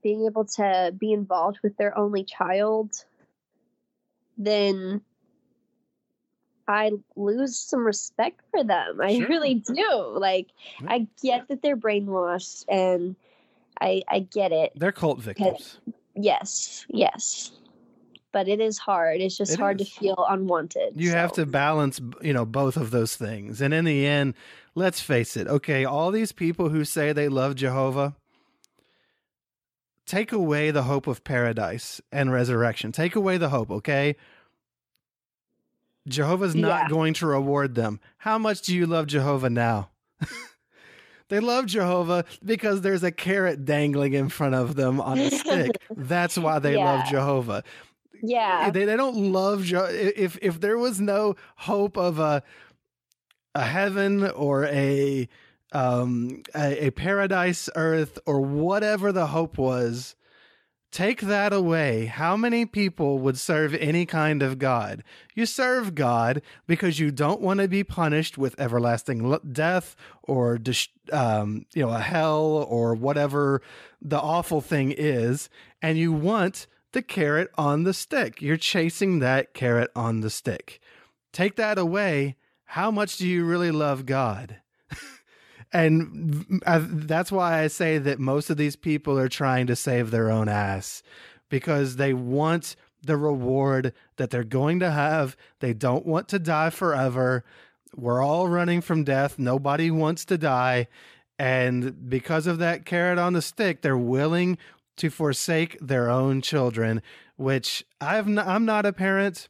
being able to be involved with their only child, then I lose some respect for them. I really do. Like, I get that they're brainwashed, and I get it. They're cult victims. Yes. But it is hard. It's just hard to feel unwanted. You have to balance, both of those things. And in the end, let's face it. Okay, all these people who say they love Jehovah, take away the hope of paradise and resurrection. Take away the hope, okay? Jehovah's not going to reward them. How much do you love Jehovah now? They love Jehovah because there's a carrot dangling in front of them on a stick. That's why they love Jehovah. Yeah. They don't love if there was no hope of a heaven or a paradise earth or whatever the hope was, take that away. How many people would serve any kind of God? You serve God because you don't want to be punished with everlasting death or a hell or whatever the awful thing is, and you want the carrot on the stick. You're chasing that carrot on the stick. Take that away. How much do you really love God? And that's why I say that most of these people are trying to save their own ass, because they want the reward that they're going to have. They don't want to die forever. We're all running from death. Nobody wants to die. And because of that carrot on the stick, they're willing to forsake their own children, which I'm not a parent,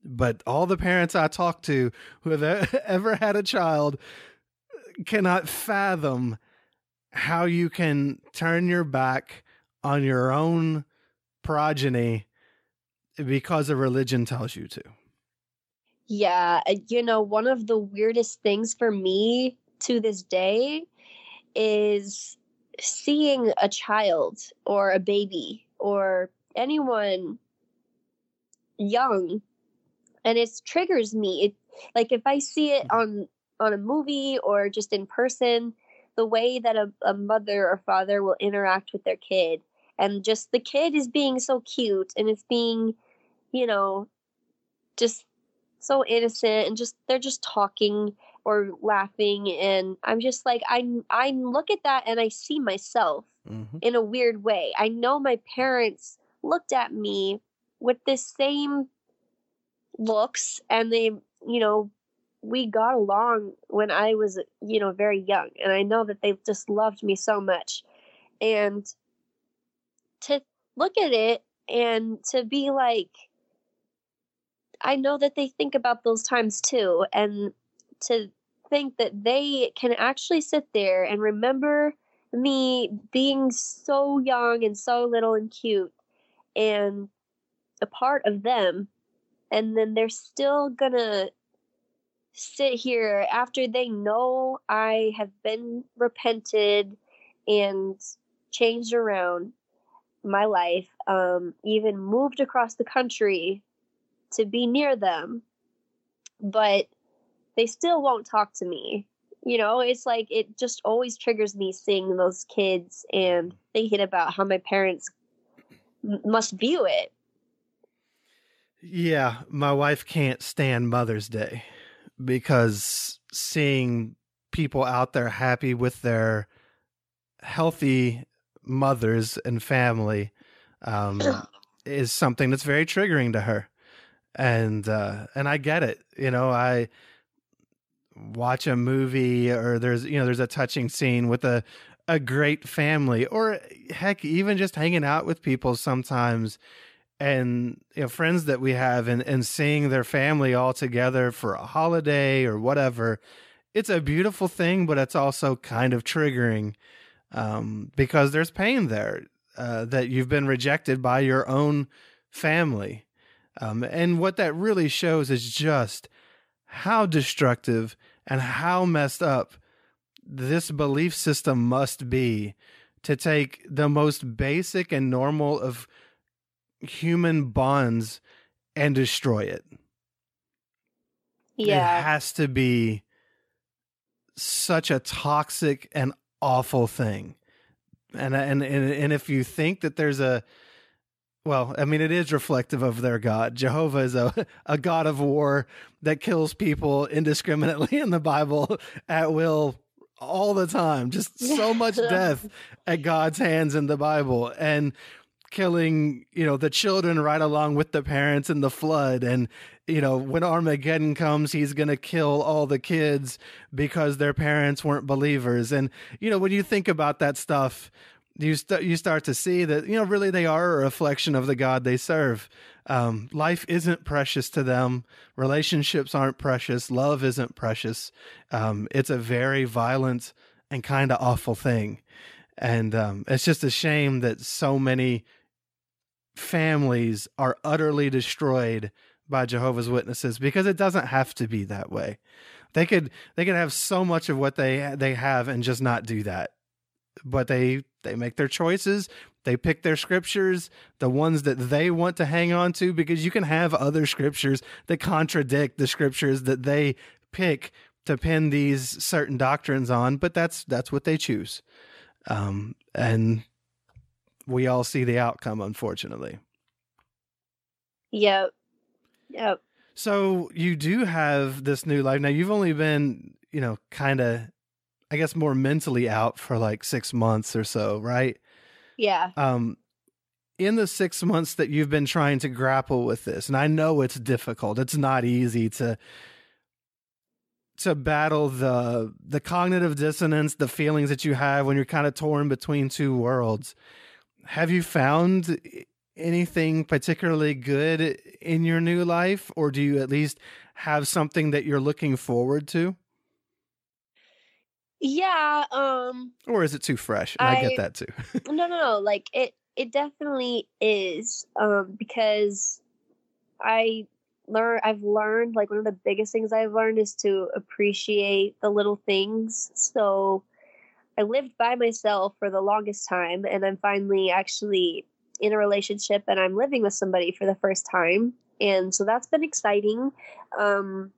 but all the parents I talk to who have ever had a child cannot fathom how you can turn your back on your own progeny because a religion tells you to. Yeah, one of the weirdest things for me to this day is seeing a child or a baby or anyone young, and it triggers me. Like, if I see it on a movie or just in person, the way that a mother or father will interact with their kid, and just the kid is being so cute and it's being, just so innocent, and they're just talking or laughing, and I'm just like, I look at that and I see myself in a weird way. I know my parents looked at me with this same looks, and they, we got along when I was, very young, and I know that they just loved me so much. And to look at it And to be like, I know that they think about those times too. And to think that they can actually sit there and remember me being so young and so little and cute and a part of them. And then they're still gonna sit here after they know I have been repented and changed around my life, even moved across the country to be near them, but they still won't talk to me. You know, it's like it just always triggers me seeing those kids and thinking about how my parents must view it. Yeah, my wife can't stand Mother's Day because seeing people out there happy with their healthy mothers and family is something that's very triggering to her. And I get it. You know, I watch a movie or there's a touching scene with a great family, or heck, even just hanging out with people sometimes, and friends that we have, and seeing their family all together for a holiday or whatever. It's a beautiful thing, but it's also kind of triggering, because there's pain there, that you've been rejected by your own family. And what that really shows is just how destructive and how messed up this belief system must be to take the most basic and normal of human bonds and destroy it. Yeah. It has to be such a toxic and awful thing. And if you think that there's well, I mean, it is reflective of their God. Jehovah is a God of war that kills people indiscriminately in the Bible at will all the time. Just so much death at God's hands in the Bible, and killing, the children right along with the parents in the flood. And, when Armageddon comes, he's going to kill all the kids because their parents weren't believers. And, when you think about that stuff, you start to see that, really they are a reflection of the God they serve. Life isn't precious to them. Relationships aren't precious. Love isn't precious. It's a very violent and kind of awful thing. And it's just a shame that so many families are utterly destroyed by Jehovah's Witnesses, because it doesn't have to be that way. They could have so much of what they have and just not do that. But they make their choices. They pick their scriptures, the ones that they want to hang on to, because you can have other scriptures that contradict the scriptures that they pick to pin these certain doctrines on. But that's what they choose. And we all see the outcome, unfortunately. Yep. So you do have this new life. Now, you've only been, kind of, I guess, more mentally out for like 6 months or so, right? Yeah. In the 6 months that you've been trying to grapple with this, and I know it's difficult, it's not easy to battle the cognitive dissonance, the feelings that you have when you're kind of torn between two worlds. Have you found anything particularly good in your new life, or do you at least have something that you're looking forward to? Yeah. Or is it too fresh? And I get that too. No. Like it definitely is. Because I've learned, like, one of the biggest things I've learned is to appreciate the little things. So I lived by myself for the longest time, and I'm finally actually in a relationship, and I'm living with somebody for the first time. And so that's been exciting. And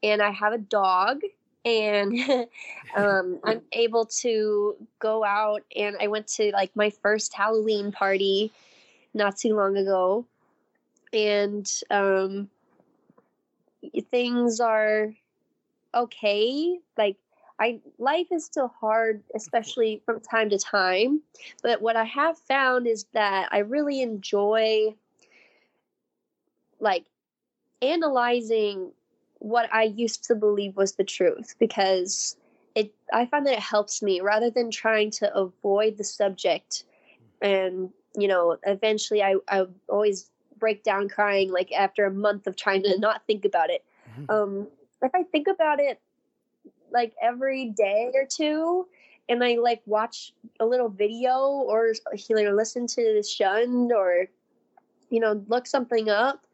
I have a dog, and I'm able to go out, and I went to like my first Halloween party not too long ago. And things are okay. Like, life is still hard, especially from time to time. But what I have found is that I really enjoy, like, analyzing what I used to believe was the truth, because I find that it helps me rather than trying to avoid the subject and eventually I always break down crying, like after a month of trying to not think about it. If I think about it like every day or two, and I like watch a little video or listen to Shunned or look something up,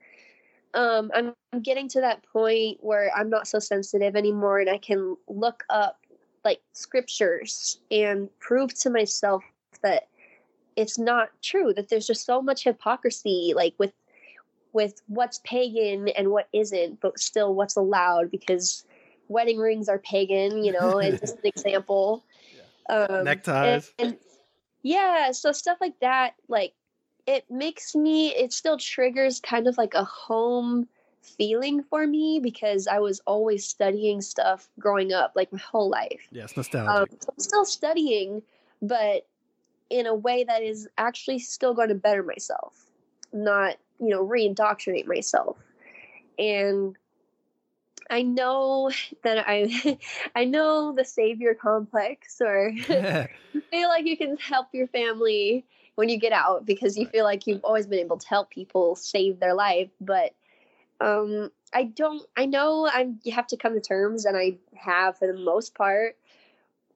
I'm getting to that point where I'm not so sensitive anymore, and I can look up like scriptures and prove to myself that it's not true, that there's just so much hypocrisy, like with what's pagan and what isn't, but still what's allowed, because wedding rings are pagan, and just an example. Neckties. And yeah, so stuff like that, like it still triggers kind of like a home feeling for me, because I was always studying stuff growing up, like my whole life. Yes, nostalgic. So I'm still studying, but in a way that is actually still going to better myself, not, re-indoctrinate myself. And I know that I know the savior complex, or you feel like you can help your family when you get out because you feel like you've always been able to help people save their life. But I know you have to come to terms, and I have for the most part,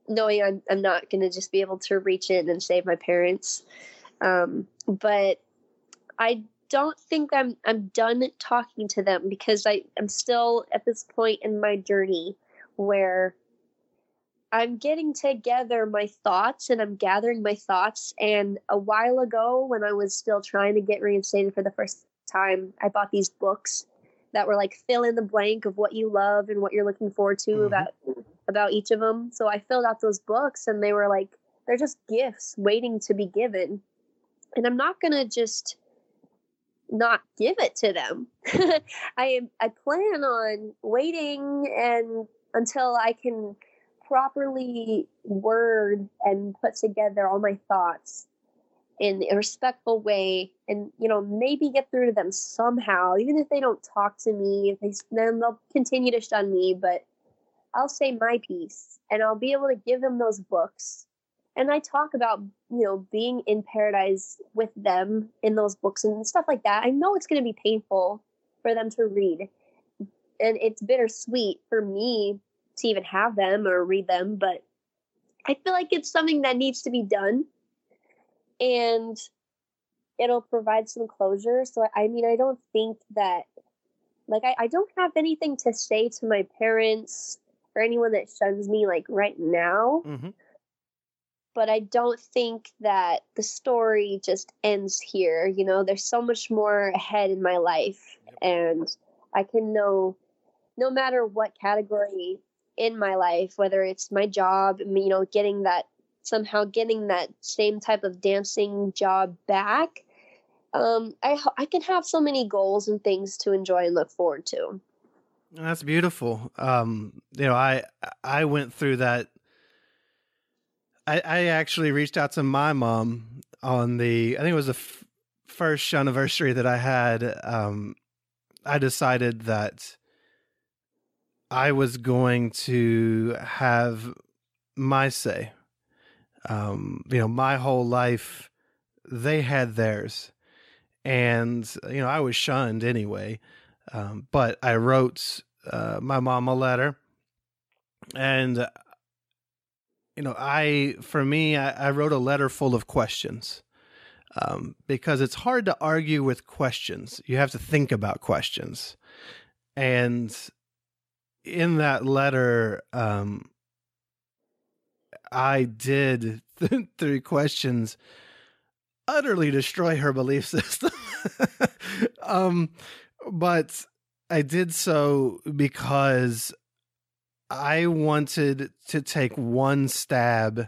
knowing I'm not going to just be able to reach in and save my parents. But I don't think I'm done talking to them, because I'm still at this point in my journey where I'm getting together my thoughts, and I'm gathering my thoughts. And a while ago, when I was still trying to get reinstated for the first time, I bought these books that were like fill in the blank of what you love and what you're looking forward to about each of them. So I filled out those books, and they were like, they're just gifts waiting to be given. And I'm not going to just not give it to them. I plan on waiting and until I can properly word and put together all my thoughts in a respectful way, and maybe get through to them somehow, even if they don't talk to me. Then they'll continue to shun me, but I'll say my piece, and I'll be able to give them those books. And I talk about, being in paradise with them in those books and stuff like that. I know it's going to be painful for them to read, and it's bittersweet for me to even have them or read them, but I feel like it's something that needs to be done, and it'll provide some closure. So, I mean, I don't think that, like, I don't have anything to say to my parents or anyone that shuns me, like, right now. But I don't think that the story just ends here. There's so much more ahead in my life, and I can know, no matter what category in my life, whether it's my job, getting that same type of dancing job back, I can have so many goals and things to enjoy and look forward to. That's beautiful. I went through that. I actually reached out to my mom on I think it was the first anniversary that I had. I decided that I was going to have my say. My whole life, they had theirs. And, I was shunned anyway. But I wrote my mom a letter. And, I wrote a letter full of questions. Because it's hard to argue with questions. You have to think about questions. And in that letter, I did, through questions, utterly destroy her belief system. But I did so because I wanted to take one stab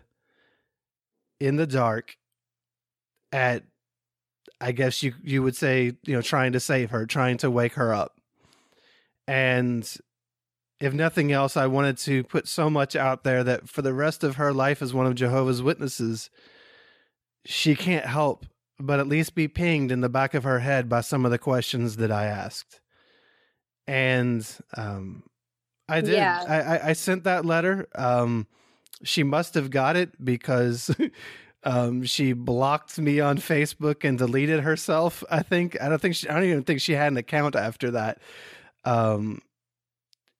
in the dark at, I guess you would say, trying to save her, trying to wake her up. And if nothing else, I wanted to put so much out there that for the rest of her life as one of Jehovah's Witnesses, she can't help but at least be pinged in the back of her head by some of the questions that I asked. And I did. Yeah. I sent that letter. She must have got it because She blocked me on Facebook and deleted herself. I don't even think she had an account after that.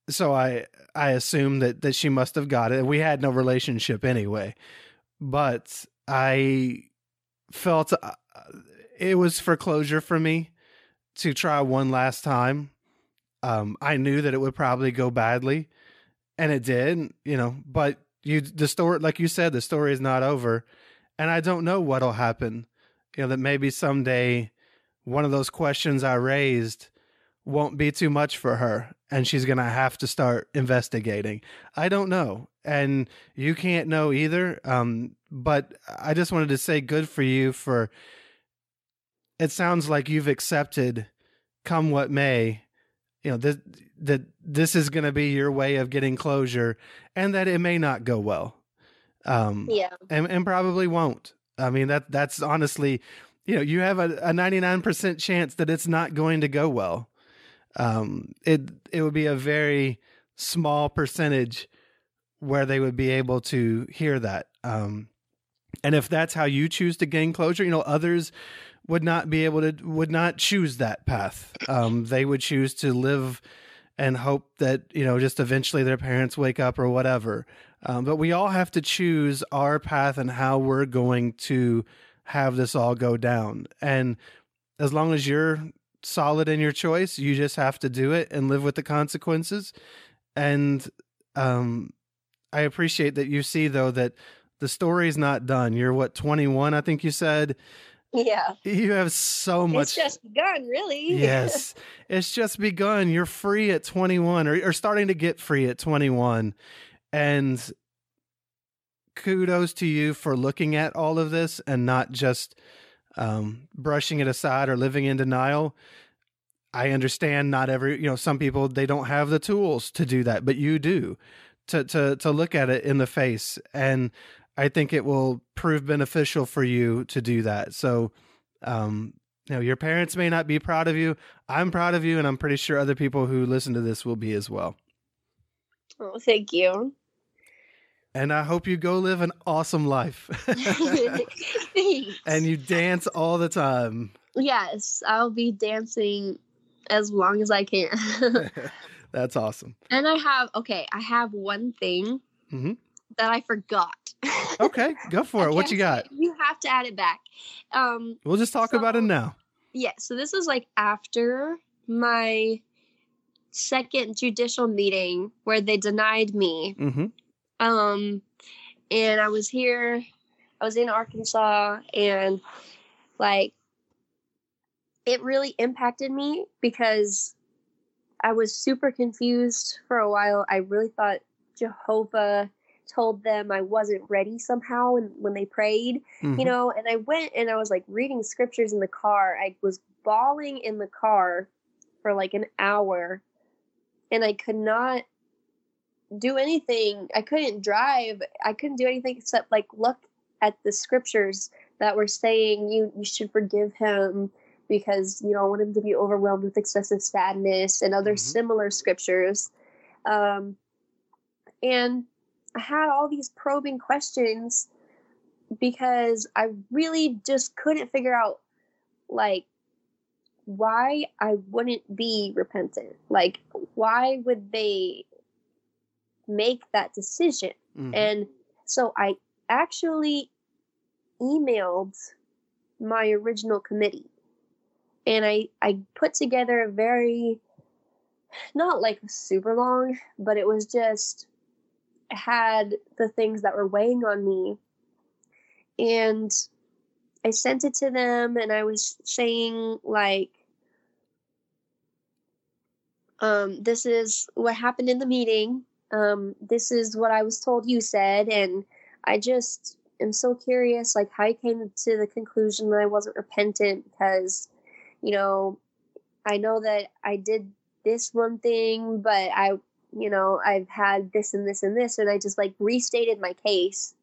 So I assume that she must have got it. We had no relationship anyway, but I felt it was for closure for me to try one last time. I knew that it would probably go badly, and it did, but the story, like you said, the story is not over, and I don't know what'll happen. That maybe someday one of those questions I raised won't be too much for her, and she's going to have to start investigating. I don't know, and you can't know either. But I just wanted to say good for you for, it sounds like you've accepted, come what may, that this is going to be your way of getting closure, and that it may not go well. Yeah. And probably won't. I mean, that's honestly, you have a 99% chance that it's not going to go well. It would be a very small percentage where they would be able to hear that. And if that's how you choose to gain closure, others would not choose that path. They would choose to live and hope that, just eventually their parents wake up or whatever. But we all have to choose our path and how we're going to have this all go down. And as long as you're solid in your choice, you just have to do it and live with the consequences. And I appreciate that you see, though, that the story's not done. You're 21, I think you said. Yeah. You have so much. It's just begun, really. Yes. It's just begun. You're free at 21 or starting to get free at 21. And kudos to you for looking at all of this and not just brushing it aside or living in denial. I understand not some people, they don't have the tools to do that, but you do, to look at it in the face. And I think it will prove beneficial for you to do that. So, your parents may not be proud of you. I'm proud of you, and I'm pretty sure other people who listen to this will be as well. Oh, thank you. And I hope you go live an awesome life. Thanks. And you dance all the time. Yes, I'll be dancing as long as I can. That's awesome. And I have one thing that I forgot. Okay, go for it. What you got? You have to add it back. We'll just talk about it now. Yeah, so this is after my second judicial meeting where they denied me. And I was in Arkansas, and it really impacted me because I was super confused for a while. I really thought Jehovah told them I wasn't ready somehow when they prayed, and I went and I was reading scriptures in the car. I was bawling in the car for an hour, and I could not do anything. I couldn't drive. I couldn't do anything except look at the scriptures that were saying you should forgive him because you don't want him to be overwhelmed with excessive sadness, and other similar scriptures. And I had all these probing questions because I really just couldn't figure out why I wouldn't be repentant. Why would they make that decision? And so I actually emailed my original committee, and I put together a very, not super long, but it was just had the things that were weighing on me, and I sent it to them, and I was saying this is what happened in the meeting. This is what I was told you said, and I just am so curious how you came to the conclusion that I wasn't repentant because, I know that I did this one thing, but I've had this and this and this, and I just restated my case,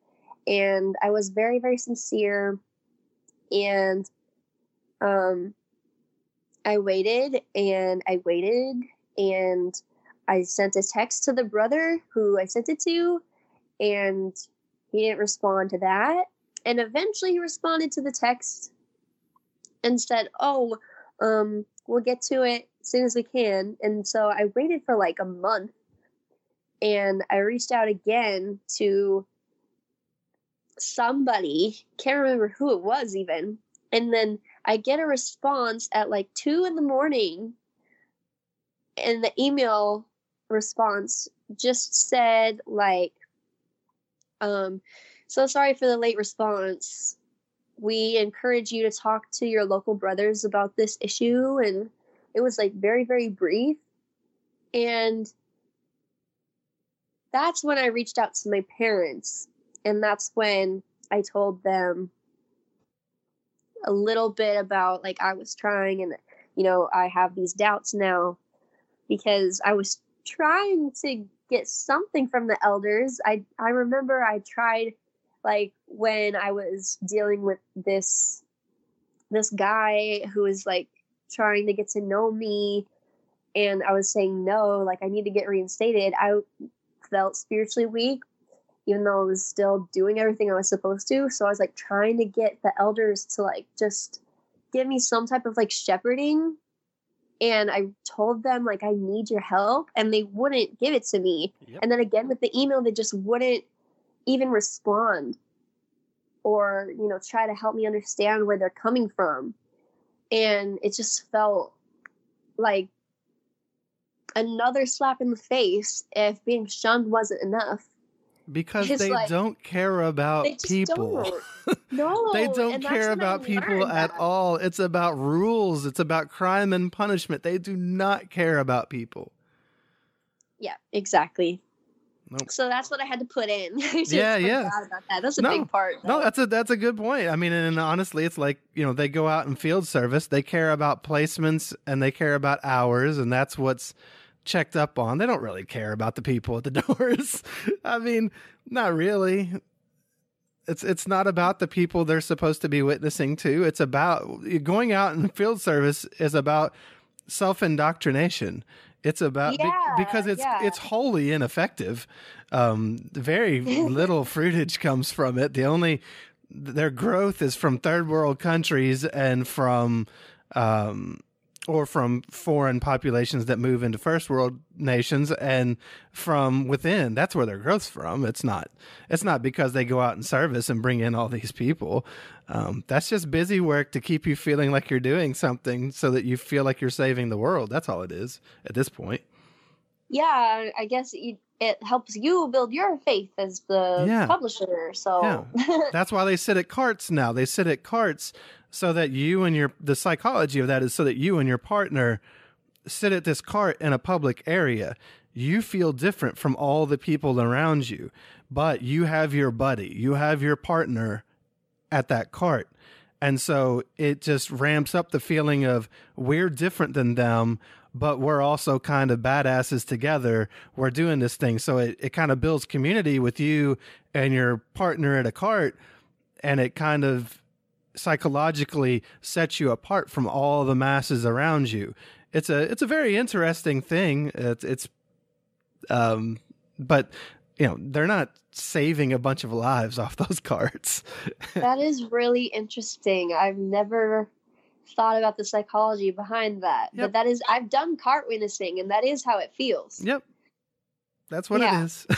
and I was very, very sincere, and I waited, and I sent a text to the brother who I sent it to, and he didn't respond to that. And eventually he responded to the text and said, oh, we'll get to it as soon as we can. And so I waited for like a month, and I reached out again to somebody, can't remember who it was even. And then I get a response at like 2 a.m. And the email response just said like, so sorry for the late response. We encourage you to talk to your local brothers about this issue. And it was like very, very brief. And that's when I reached out to my parents. And that's when I told them a little bit about like I was trying, and, you know, I have these doubts now because I was trying to get something from the elders. I remember I tried, like, when I was dealing with this guy who was like trying to get to know me, and I was saying no, like I need to get reinstated. I felt spiritually weak, even though I was still doing everything I was supposed to. So I was like trying to get the elders to like just give me some type of like shepherding. And I told them like, I need your help, and they wouldn't give it to me. Yep. And then again with the email, they just wouldn't even respond or, you know, try to help me understand where they're coming from. And it just felt like another slap in the face if being shunned wasn't enough. Because they like, don't care about people. No. They don't care about people at all. It's about rules. It's about crime and punishment. They do not care about people. Yeah, exactly. Nope. So that's what I had to put in. Yeah. About that. That's a big part. Though. No, that's a good point. I mean, and honestly, it's like, you know, they go out in field service. They care about placements and they care about hours, and that's what's checked up on. They don't really care about the people at the doors. I mean, not really. It's not about the people they're supposed to be witnessing to. It's about going out in field service is about self-indoctrination. It's about because it's wholly ineffective. Very little fruitage comes from it. Their growth is from third world countries and from or from foreign populations that move into first world nations, and from within. That's where their growth's from. It's not because they go out in service and bring in all these people. That's just busy work to keep you feeling like you're doing something so that you feel like you're saving the world. That's all it is at this point. Yeah, I guess it helps you build your faith as the publisher. So that's why they sit at carts now. They sit at carts so that the psychology of that is so that you and your partner sit at this cart in a public area. You feel different from all the people around you, but you have your buddy, you have your partner at that cart. And so it just ramps up the feeling of we're different than them, but we're also kind of badasses together. We're doing this thing. So it kind of builds community with you and your partner at a cart, and it kind of psychologically sets you apart from all the masses around you. It's a very interesting thing. But you know, they're not saving a bunch of lives off those carts. That is really interesting. I've never thought about the psychology behind that. Yep. But I've done cart witnessing, and that is how it feels. Yep. That's what it is.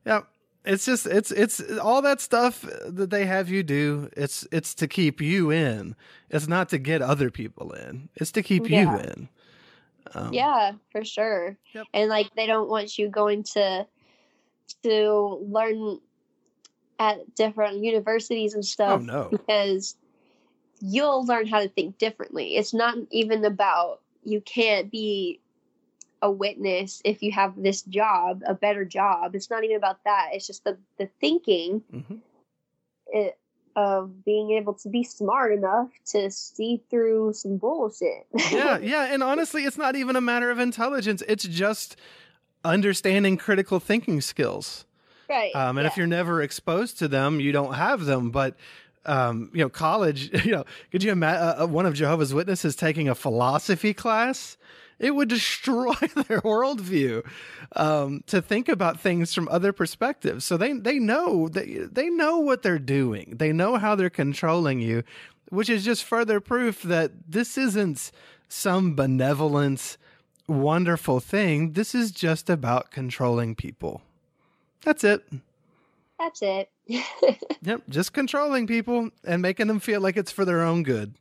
Yep. It's just, it's all that stuff that they have you do. It's to keep you in. It's not to get other people in. It's to keep you in. Yeah, for sure. Yep. And like, they don't want you going to learn at different universities and stuff. Oh, no. Because you'll learn how to think differently. It's not even about you can't be a witness if you have this job, a better job. It's not even about that. It's just the thinking of being able to be smart enough to see through some bullshit. Yeah. And honestly, it's not even a matter of intelligence. It's just understanding critical thinking skills. Right. And if you're never exposed to them, you don't have them. But college, could you imagine one of Jehovah's Witnesses taking a philosophy class? It would destroy their worldview to think about things from other perspectives. So they know they know what they're doing. They know how they're controlling you, which is just further proof that this isn't some benevolent, wonderful thing. This is just about controlling people. That's it. That's it. Yep, just controlling people and making them feel like it's for their own good.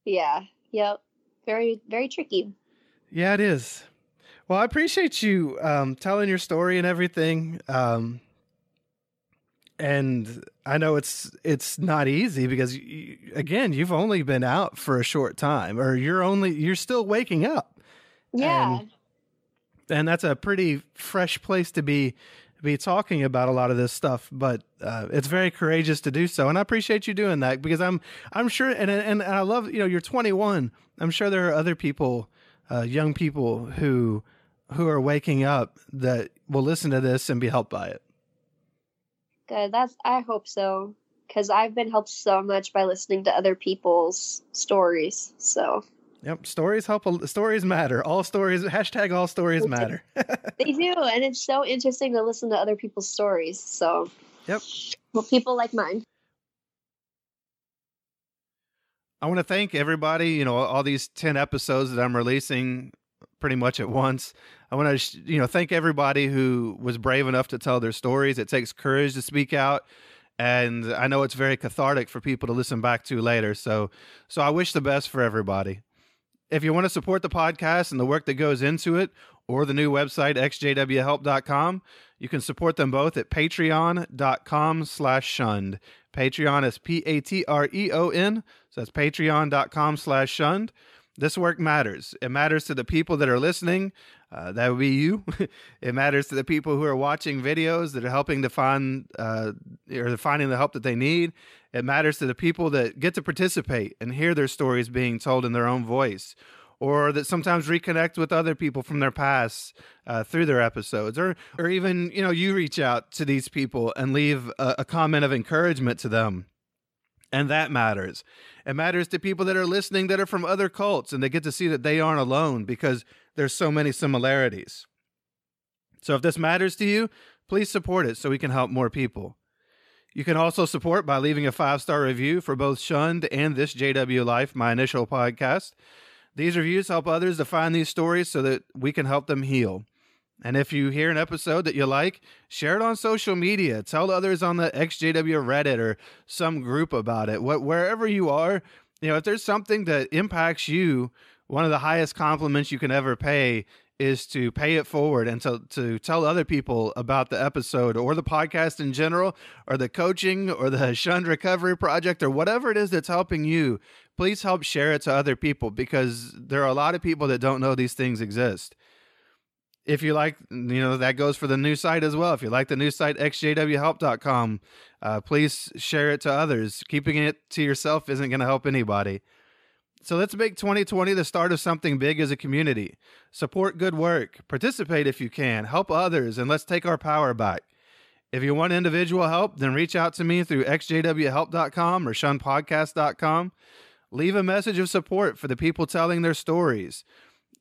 Yeah. Yep. Very, very tricky. Yeah, it is. Well, I appreciate you telling your story and everything. And I know it's not easy because, again, you've only been out for a short time, or you're still waking up. Yeah. And that's a pretty fresh place to be talking about a lot of this stuff, but it's very courageous to do so, and I appreciate you doing that, because I'm sure, and I love, you're 21. I'm sure there are other people, young people who are waking up that will listen to this and be helped by it. Good. I hope so, because I've been helped so much by listening to other people's stories. So. Yep, stories help. Stories matter. All stories. # all stories matter. They do, and it's so interesting to listen to other people's stories. So, yep. Well, people like mine. I want to thank everybody. All these 10 episodes that I'm releasing pretty much at once. I want to, thank everybody who was brave enough to tell their stories. It takes courage to speak out. And I know it's very cathartic for people to listen back to later. So I wish the best for everybody. If you want to support the podcast and the work that goes into it, or the new website, xjwhelp.com, you can support them both at patreon.com/shunned. Patreon is Patreon. So that's patreon.com/shunned. This work matters. It matters to the people that are listening. That would be you. It matters to the people who are watching videos that are helping to find, or finding the help that they need. It matters to the people that get to participate and hear their stories being told in their own voice, or that sometimes reconnect with other people from their past through their episodes, or even, you reach out to these people and leave a comment of encouragement to them. And that matters. It matters to people that are listening that are from other cults, and they get to see that they aren't alone, because there's so many similarities. So if this matters to you, please support it so we can help more people. You can also support by leaving a 5-star review for both Shunned and This JW Life, my initial podcast. These reviews help others to find these stories so that we can help them heal. And if you hear an episode that you like, share it on social media. Tell others on the XJW Reddit or some group about it. Wherever you are, if there's something that impacts you, one of the highest compliments you can ever pay is to pay it forward and to tell other people about the episode or the podcast in general, or the coaching or the Shunned Recovery Project, or whatever it is that's helping you. Please help share it to other people, because there are a lot of people that don't know these things exist. If you like, that goes for the new site as well. If you like the new site, xjwhelp.com, please share it to others. Keeping it to yourself isn't going to help anybody. So let's make 2020 the start of something big as a community. Support good work. Participate if you can. Help others, and let's take our power back. If you want individual help, then reach out to me through xjwhelp.com or shunnedpodcast.com. Leave a message of support for the people telling their stories.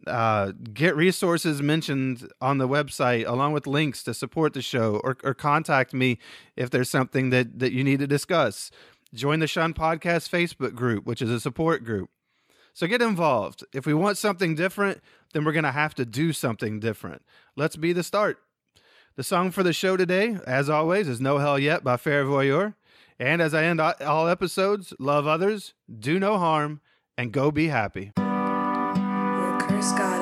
Get resources mentioned on the website, along with links to support the show, or contact me if there's something that you need to discuss. Join the Shunned Podcast Facebook group, which is a support group. So get involved. If we want something different, then we're going to have to do something different. Let's be the start. The song for the show today, as always, is No Hell Yet by Fair Voyeur. And as I end all episodes, love others, do no harm, and go be happy. Curse God.